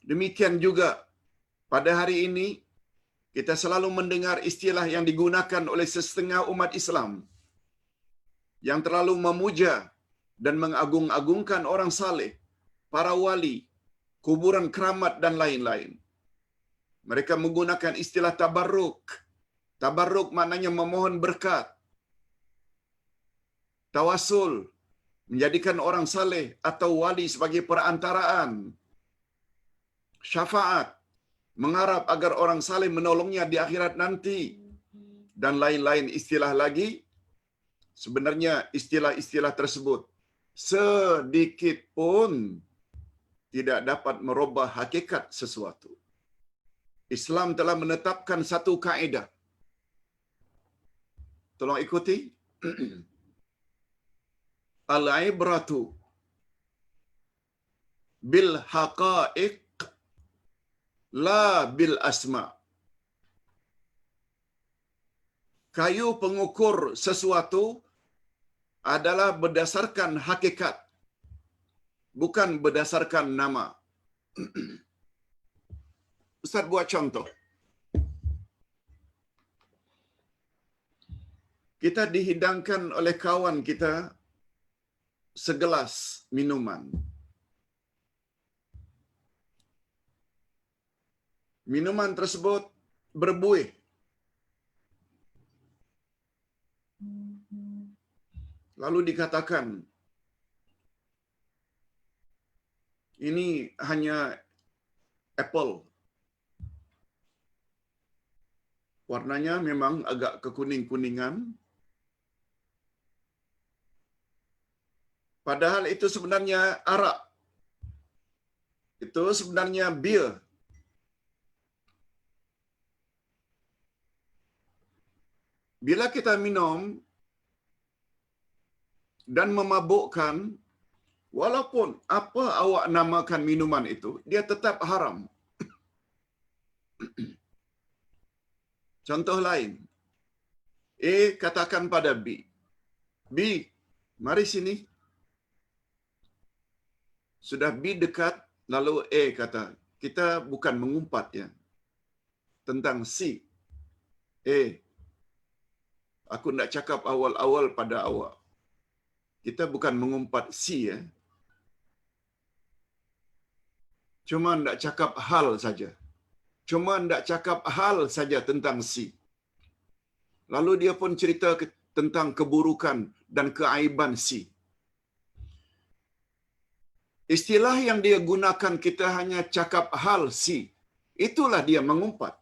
Demikian juga pada hari ini kita selalu mendengar istilah yang digunakan oleh setengah umat Islam yang terlalu memuja dan mengagung-agungkan orang saleh, para wali, kuburan keramat dan lain-lain. Mereka menggunakan istilah tabarruk. Tabarruk maknanya memohon berkat. Tawasul, menjadikan orang saleh atau wali sebagai perantaraan. Syafaat, mengharap agar orang saleh menolongnya di akhirat nanti. Dan lain-lain istilah lagi. Sebenarnya istilah-istilah tersebut sedikit pun tidak dapat merubah hakikat sesuatu. Islam telah menetapkan satu kaedah. Tolong ikuti. Al-ibratu bil haqa'iq la bil asma. Kayu pengukur sesuatu adalah berdasarkan hakikat, bukan berdasarkan nama. Ustaz buat contoh. Kita dihidangkan oleh kawan kita segelas minuman. Minuman tersebut berbuih. Lalu dikatakan, ini hanya apple. Warnanya memang agak kekuning-kuningan. Padahal itu sebenarnya arak. Itu sebenarnya bir. Bila kita minum, dan memabukkan, walaupun apa awak namakan minuman itu, dia tetap haram. Contoh lain, A katakan pada B, B, mari sini. Sudah B dekat, lalu A kata, kita bukan mengumpat ya tentang C. A, aku nak cakap awal-awal pada awak. Kita bukan mengumpat C ya. Cuma nak cakap hal saja. Cuma nak cakap hal saja tentang C. Lalu dia pun cerita tentang keburukan dan keaiban C. Istilah yang dia gunakan, kita hanya cakap hal C. Itulah dia mengumpat.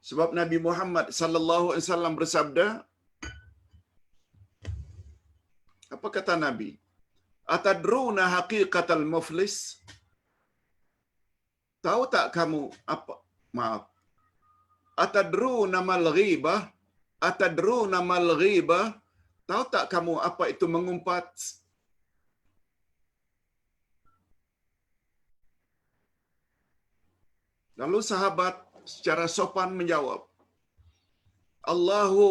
Sebab Nabi Muhammad sallallahu alaihi wasallam bersabda, apa kata Nabi? Atadruna haqiqatal muflis? Tahu tak kamu apa? Maaf. Atadruna mal ghibah? Atadruna mal ghibah? Tahu tak kamu apa itu mengumpat? Lalu sahabat secara sopan menjawab, Allahu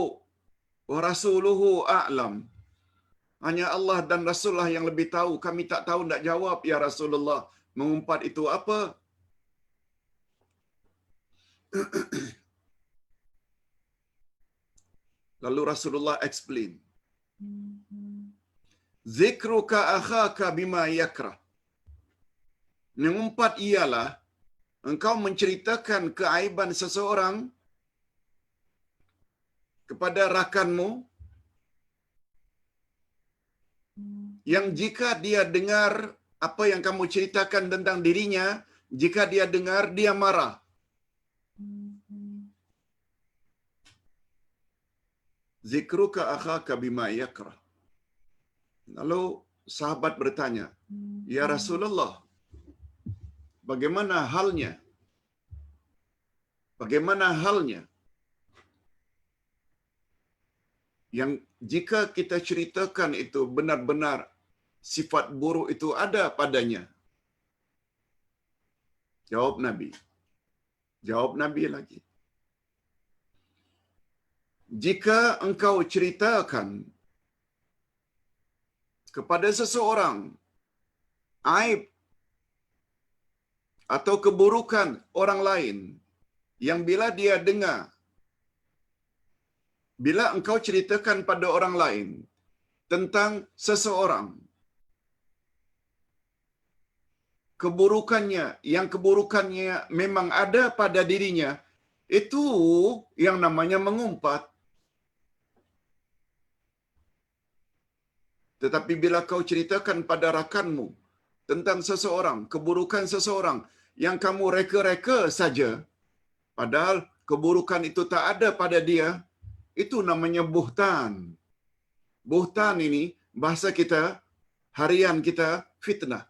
wa rasuluhu a'lam. Hanya Allah dan Rasulullah yang lebih tahu. Kami tak tahu nak jawab ya Rasulullah. Mengumpat itu apa? Lalu Rasulullah explain. Zikruka akhaka bima yakrah. Mengumpat ialah engkau menceritakan keaiban seseorang kepada rakanmu yang jika dia dengar apa yang kamu ceritakan tentang dirinya, jika dia dengar, dia marah. Zikruka akhaka bima yakrah. Lalu sahabat bertanya, ya Rasulullah, bagaimana halnya? Bagaimana halnya? Yang jika kita ceritakan itu benar-benar sifat buruk itu ada padanya. Jawab Nabi. Jawab Nabi lagi. Jika engkau ceritakan kepada seseorang aib atau keburukan orang lain yang bila dia dengar, bila engkau ceritakan pada orang lain tentang seseorang, keburukannya, yang keburukannya memang ada pada dirinya, itu yang namanya mengumpat. Tetapi bila kau ceritakan pada rakanmu tentang seseorang, keburukan seseorang yang kamu reka-reka saja, padahal keburukan itu tak ada pada dia, itu namanya buhtan. Buhtan ini, bahasa kita, harian kita, fitnah.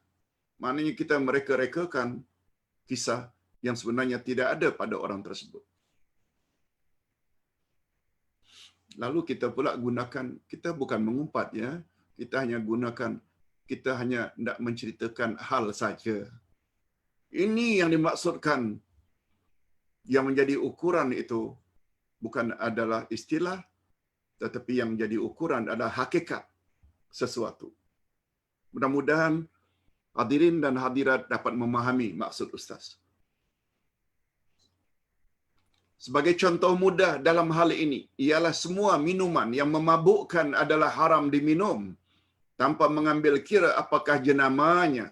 Maknanya kita mereka-rekakan kisah yang sebenarnya tidak ada pada orang tersebut. Lalu kita pula gunakan, kita bukan mengumpat ya, kita hanya gunakan, kita hanya hendak menceritakan hal saja. Ini yang dimaksudkan, yang menjadi ukuran itu bukan adalah istilah, tetapi yang menjadi ukuran adalah hakikat sesuatu. Mudah-mudahan hadirin dan hadirat dapat memahami maksud Ustaz. Sebagai contoh mudah dalam hal ini, ialah semua minuman yang memabukkan adalah haram diminum tanpa mengambil kira apakah jenamanya.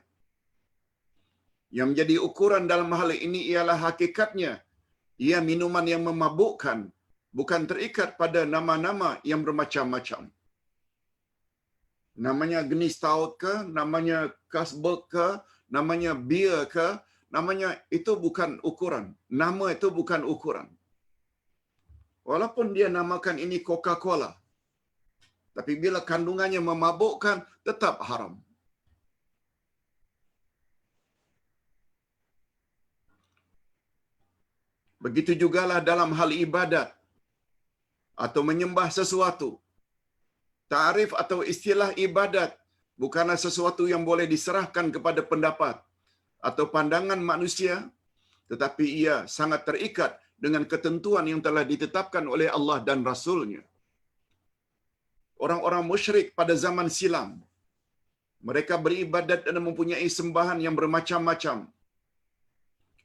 Yang menjadi ukuran dalam hal ini ialah hakikatnya. Ia minuman yang memabukkan, bukan terikat pada nama-nama yang bermacam-macam. Namanya Guinness Stout ke, namanya Carlsberg ke, namanya beer ke, namanya itu bukan ukuran. Nama itu bukan ukuran. Walaupun dia namakan ini Coca-Cola, tapi bila kandungannya memabukkan, tetap haram. Begitu jugalah dalam hal ibadat. atau menyembah sesuatu. Ta'rif atau istilah ibadat bukanlah sesuatu yang boleh diserahkan kepada pendapat atau pandangan manusia, tetapi ia sangat terikat dengan ketentuan yang telah ditetapkan oleh Allah dan Rasul-Nya. Orang-orang musyrik pada zaman silam, mereka beribadat dan mempunyai sembahan yang bermacam-macam.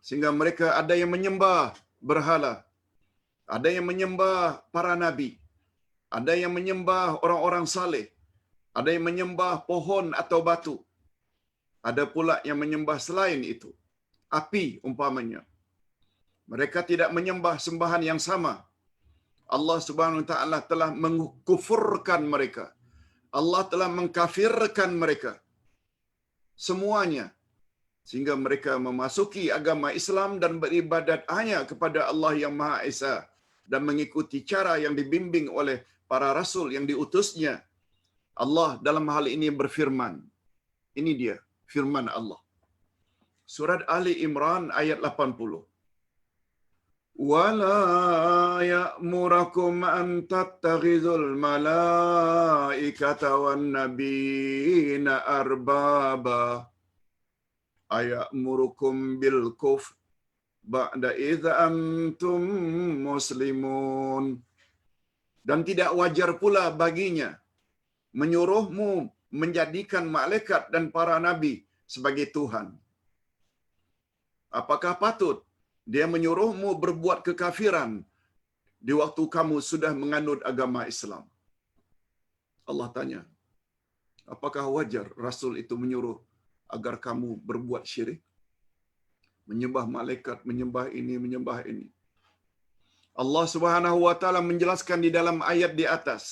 Sehingga mereka ada yang menyembah berhala, ada yang menyembah para nabi, ada yang menyembah orang-orang saleh, ada yang menyembah pohon atau batu, ada pula yang menyembah selain itu, api umpamanya. Mereka tidak menyembah sembahan yang sama. Allah Subhanahu wa taala telah mengkufurkan mereka. Allah telah mengkafirkan mereka semuanya, sehingga mereka memasuki agama Islam dan beribadat hanya kepada Allah yang Maha Esa dan mengikuti cara yang dibimbing oleh para rasul yang diutusnya. Allah dalam hal ini berfirman. Ini dia firman Allah. Surat Ali Imran ayat 80. وَلَا يَأْمُرَكُمْ أَن تَتَّخِذُوا الْمَلَائِكَةَ وَالنَّبِيِّينَ أَرْبَابًا أَيَأْمُرُكُمْ بِالْكُفْرِ بَعْدَ إِذْ أَنْتُمْ مُسْلِمُونَ. Dan tidak wajar pula baginya menyuruhmu menjadikan malaikat dan para nabi sebagai Tuhan. Apakah patut dia menyuruhmu berbuat kekafiran di waktu kamu sudah menganut agama Islam? Allah tanya, apakah wajar Rasul itu menyuruh agar kamu berbuat syirik? Menyembah malaikat, menyembah ini, menyembah ini. Allah Subhanahu wa taala menjelaskan di dalam ayat di atas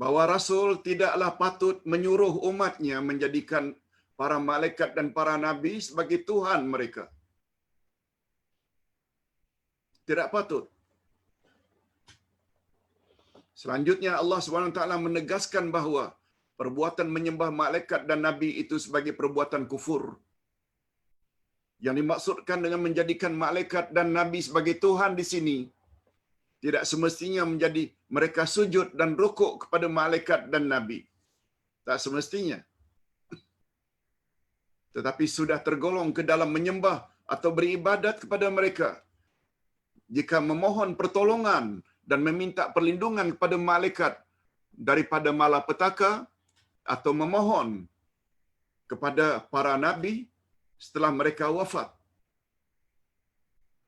bahwa Rasul tidaklah patut menyuruh umatnya menjadikan para malaikat dan para nabi sebagai Tuhan mereka. Tidak patut. Selanjutnya Allah SWT menegaskan bahawa perbuatan menyembah malaikat dan nabi itu sebagai perbuatan kufur. Yang dimaksudkan dengan menjadikan malaikat dan nabi sebagai Tuhan di sini, tidak semestinya menjadi mereka sujud dan rukuk kepada malaikat dan nabi. Tak semestinya. Tetapi sudah tergolong ke dalam menyembah atau beribadat kepada mereka jika memohon pertolongan dan meminta perlindungan kepada malaikat daripada malapetaka, atau memohon kepada para nabi setelah mereka wafat.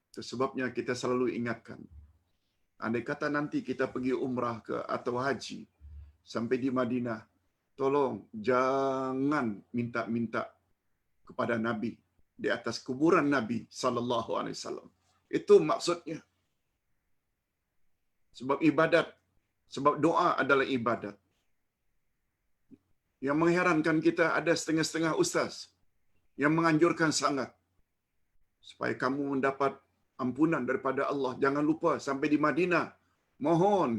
Itu sebabnya kita selalu ingatkan, andai kata nanti kita pergi umrah ke atau haji sampai di Madinah, tolong jangan minta-minta kepada Nabi di atas kuburan Nabi sallallahu alaihi wasallam. Itu maksudnya. Sebab ibadat, sebab doa adalah ibadat. Yang mengherankan kita, ada setengah-setengah ustaz yang menganjurkan sangat supaya kamu mendapat ampunan daripada Allah, jangan lupa sampai di Madinah mohon,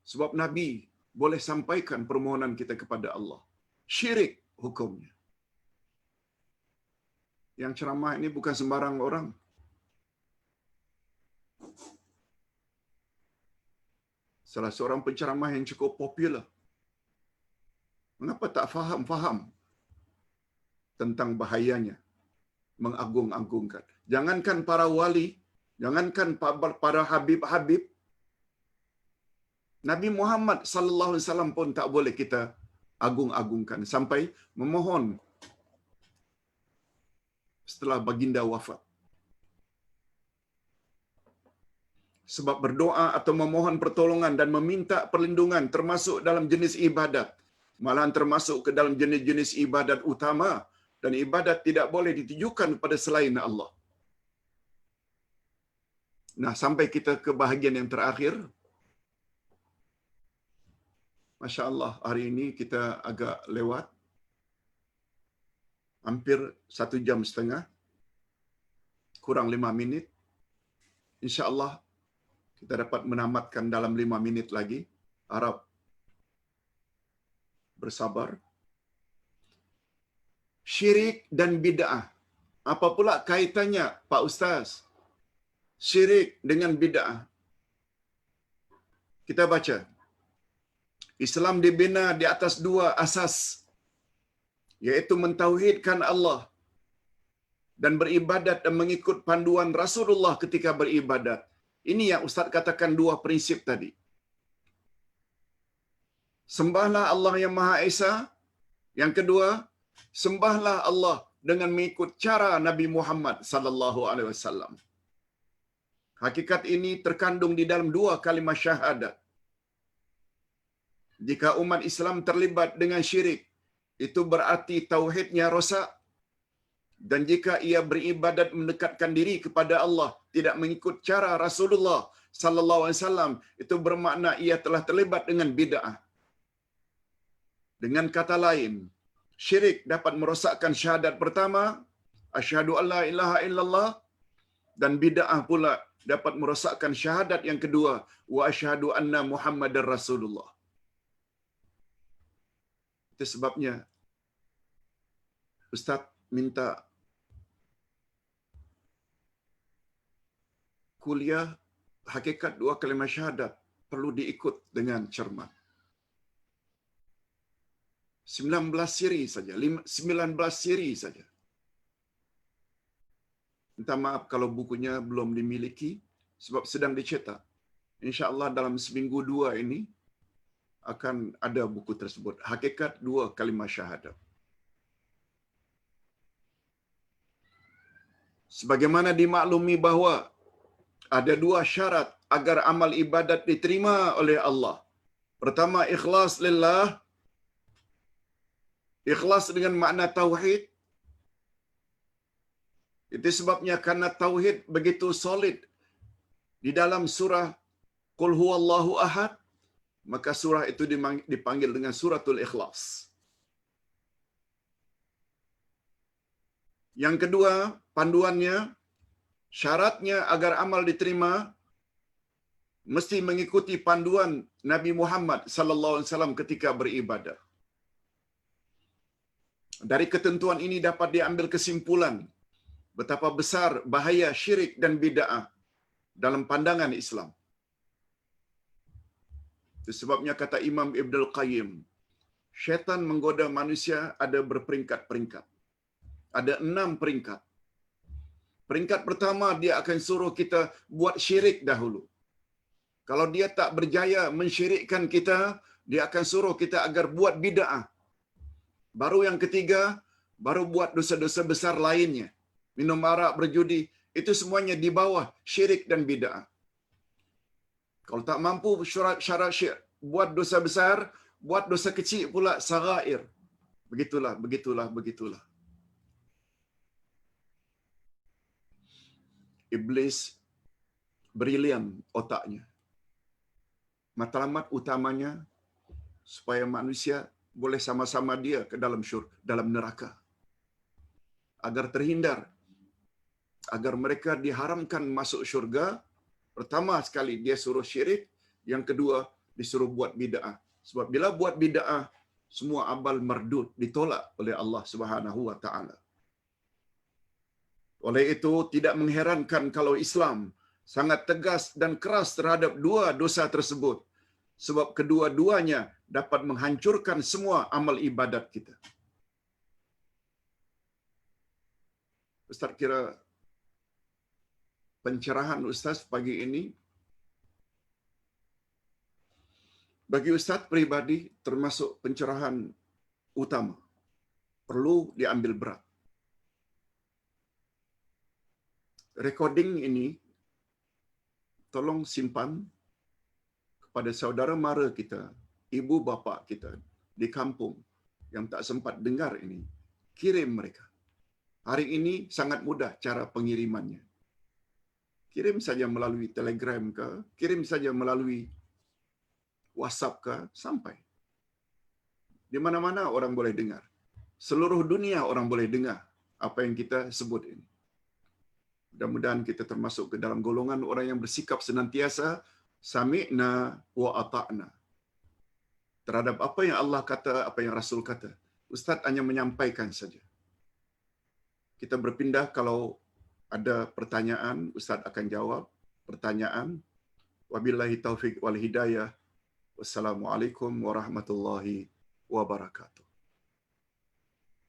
sebab Nabi boleh sampaikan permohonan kita kepada Allah. Syirik hukumnya. Yang ceramah ini bukan sembarang orang. Salah seorang penceramah yang cukup popular. Mengapa tak faham tentang bahayanya mengagung-agungkan? Jangankan para wali, jangankan para habib-habib, Nabi Muhammad sallallahu alaihi wasallam pun tak boleh kita agung-agungkan sampai memohon setelah baginda wafat. Sebab berdoa atau memohon pertolongan dan meminta perlindungan termasuk dalam jenis ibadat. Malahan termasuk ke dalam jenis-jenis ibadat utama, dan ibadat tidak boleh ditujukan kepada selain Allah. Nah, sampai kita ke bahagian yang terakhir. Masya Allah, hari ini kita agak lewat. Hampir 1 jam setengah. Kurang 5 minit. Insya Allah, kita dapat menamatkan dalam 5 minit lagi. Harap bersabar. Syirik dan bid'ah. Apa pula kaitannya, Pak Ustaz? syirik dengan bid'ah. Kita baca, Islam dibina di atas dua asas, yaitu mentauhidkan Allah dan beribadat dan mengikut panduan Rasulullah ketika beribadat. Ini yang Ustaz katakan dua prinsip tadi. Sembahlah Allah yang Maha Esa. Yang kedua, sembahlah Allah dengan mengikut cara Nabi Muhammad sallallahu alaihi wasallam. Hakikat ini terkandung di dalam dua kalimat syahadat. Jika umat Islam terlibat dengan syirik, itu berarti tauhidnya rosak. Dan jika ia beribadat mendekatkan diri kepada Allah, tidak mengikut cara Rasulullah sallallahu alaihi wasallam, itu bermakna ia telah terlibat dengan bid'ah. Dengan kata lain, syirik dapat merosakkan syahadat pertama, asyhadu alla ilaha illallah, dan bid'ah pula dapat merosakkan syahadat yang kedua, wa asyhadu anna Muhammadar Rasulullah. Itu sebabnya Ustaz minta kuliah hakikat dua kalimat syahadat perlu diikut dengan cermat. 19 siri saja, 19 siri saja. Minta maaf kalau bukunya belum dimiliki sebab sedang dicetak. InsyaAllah dalam seminggu dua ini akan ada buku tersebut. Hakikat dua kalimat syahadat. Sebagaimana dimaklumi bahawa ada dua syarat agar amal ibadat diterima oleh Allah. Pertama, ikhlas lillah. Ikhlas dengan makna tauhid. Itu sebabnya karena tauhid begitu solid di dalam surah Qul huwallahu ahad, maka surah itu dipanggil dengan suratul Ikhlas. Yang kedua, panduannya, syaratnya agar amal diterima mesti mengikuti panduan Nabi Muhammad sallallahu alaihi wasallam ketika beribadah. Dari ketentuan ini dapat diambil kesimpulan betapa besar bahaya syirik dan bid'ah dalam pandangan Islam. Itu sebabnya kata Imam Ibnul Qayyim, syaitan menggoda manusia ada berperingkat-peringkat. Ada 6 peringkat. Peringkat pertama, dia akan suruh kita buat syirik dahulu. Kalau dia tak berjaya mensyirikkan kita, dia akan suruh kita agar buat bid'ah. Baru yang ketiga, baru buat dosa-dosa besar lainnya. Minum arak, berjudi, itu semuanya di bawah syirik dan bid'ah. Kalau tak mampu syarat syirik, buat dosa besar, buat dosa kecil pula sagair. Begitulah. Iblis brilian otaknya. Matlamat utamanya supaya manusia boleh sama-sama dia ke dalam neraka. Agar terhindar, agar mereka diharamkan masuk syurga, pertama sekali dia suruh syirik, yang kedua disuruh buat bid'ah. Sebab bila buat bid'ah, semua amal mardud, ditolak oleh Allah Subhanahu wa taala. Oleh itu tidak mengherankan kalau Islam sangat tegas dan keras terhadap dua dosa tersebut, sebab kedua-duanya dapat menghancurkan semua amal ibadat kita. Ustaz kira pencerahan Ustaz pagi ini bagi Ustaz pribadi termasuk pencerahan utama. Perlu diambil berat. Recording ini tolong simpan kepada saudara mara kita, ibu bapa kita di kampung yang tak sempat dengar ini. Kirim mereka. Hari ini sangat mudah cara pengirimannya. Kirim saja melalui Telegram ke, kirim saja melalui WhatsApp ke, sampai. Di mana-mana orang boleh dengar. Seluruh dunia orang boleh dengar apa yang kita sebut ini. Mudah-mudahan kita termasuk ke dalam golongan orang yang bersikap senantiasa sami'na wa ata'na. Terhadap apa yang Allah kata, apa yang Rasul kata. Ustaz hanya menyampaikan saja. Kita berpindah kalau Ada pertanyaan, Ustaz akan jawab pertanyaan. Wabillahi taufiq wal hidayah. Wassalamualaikum warahmatullahi wabarakatuh.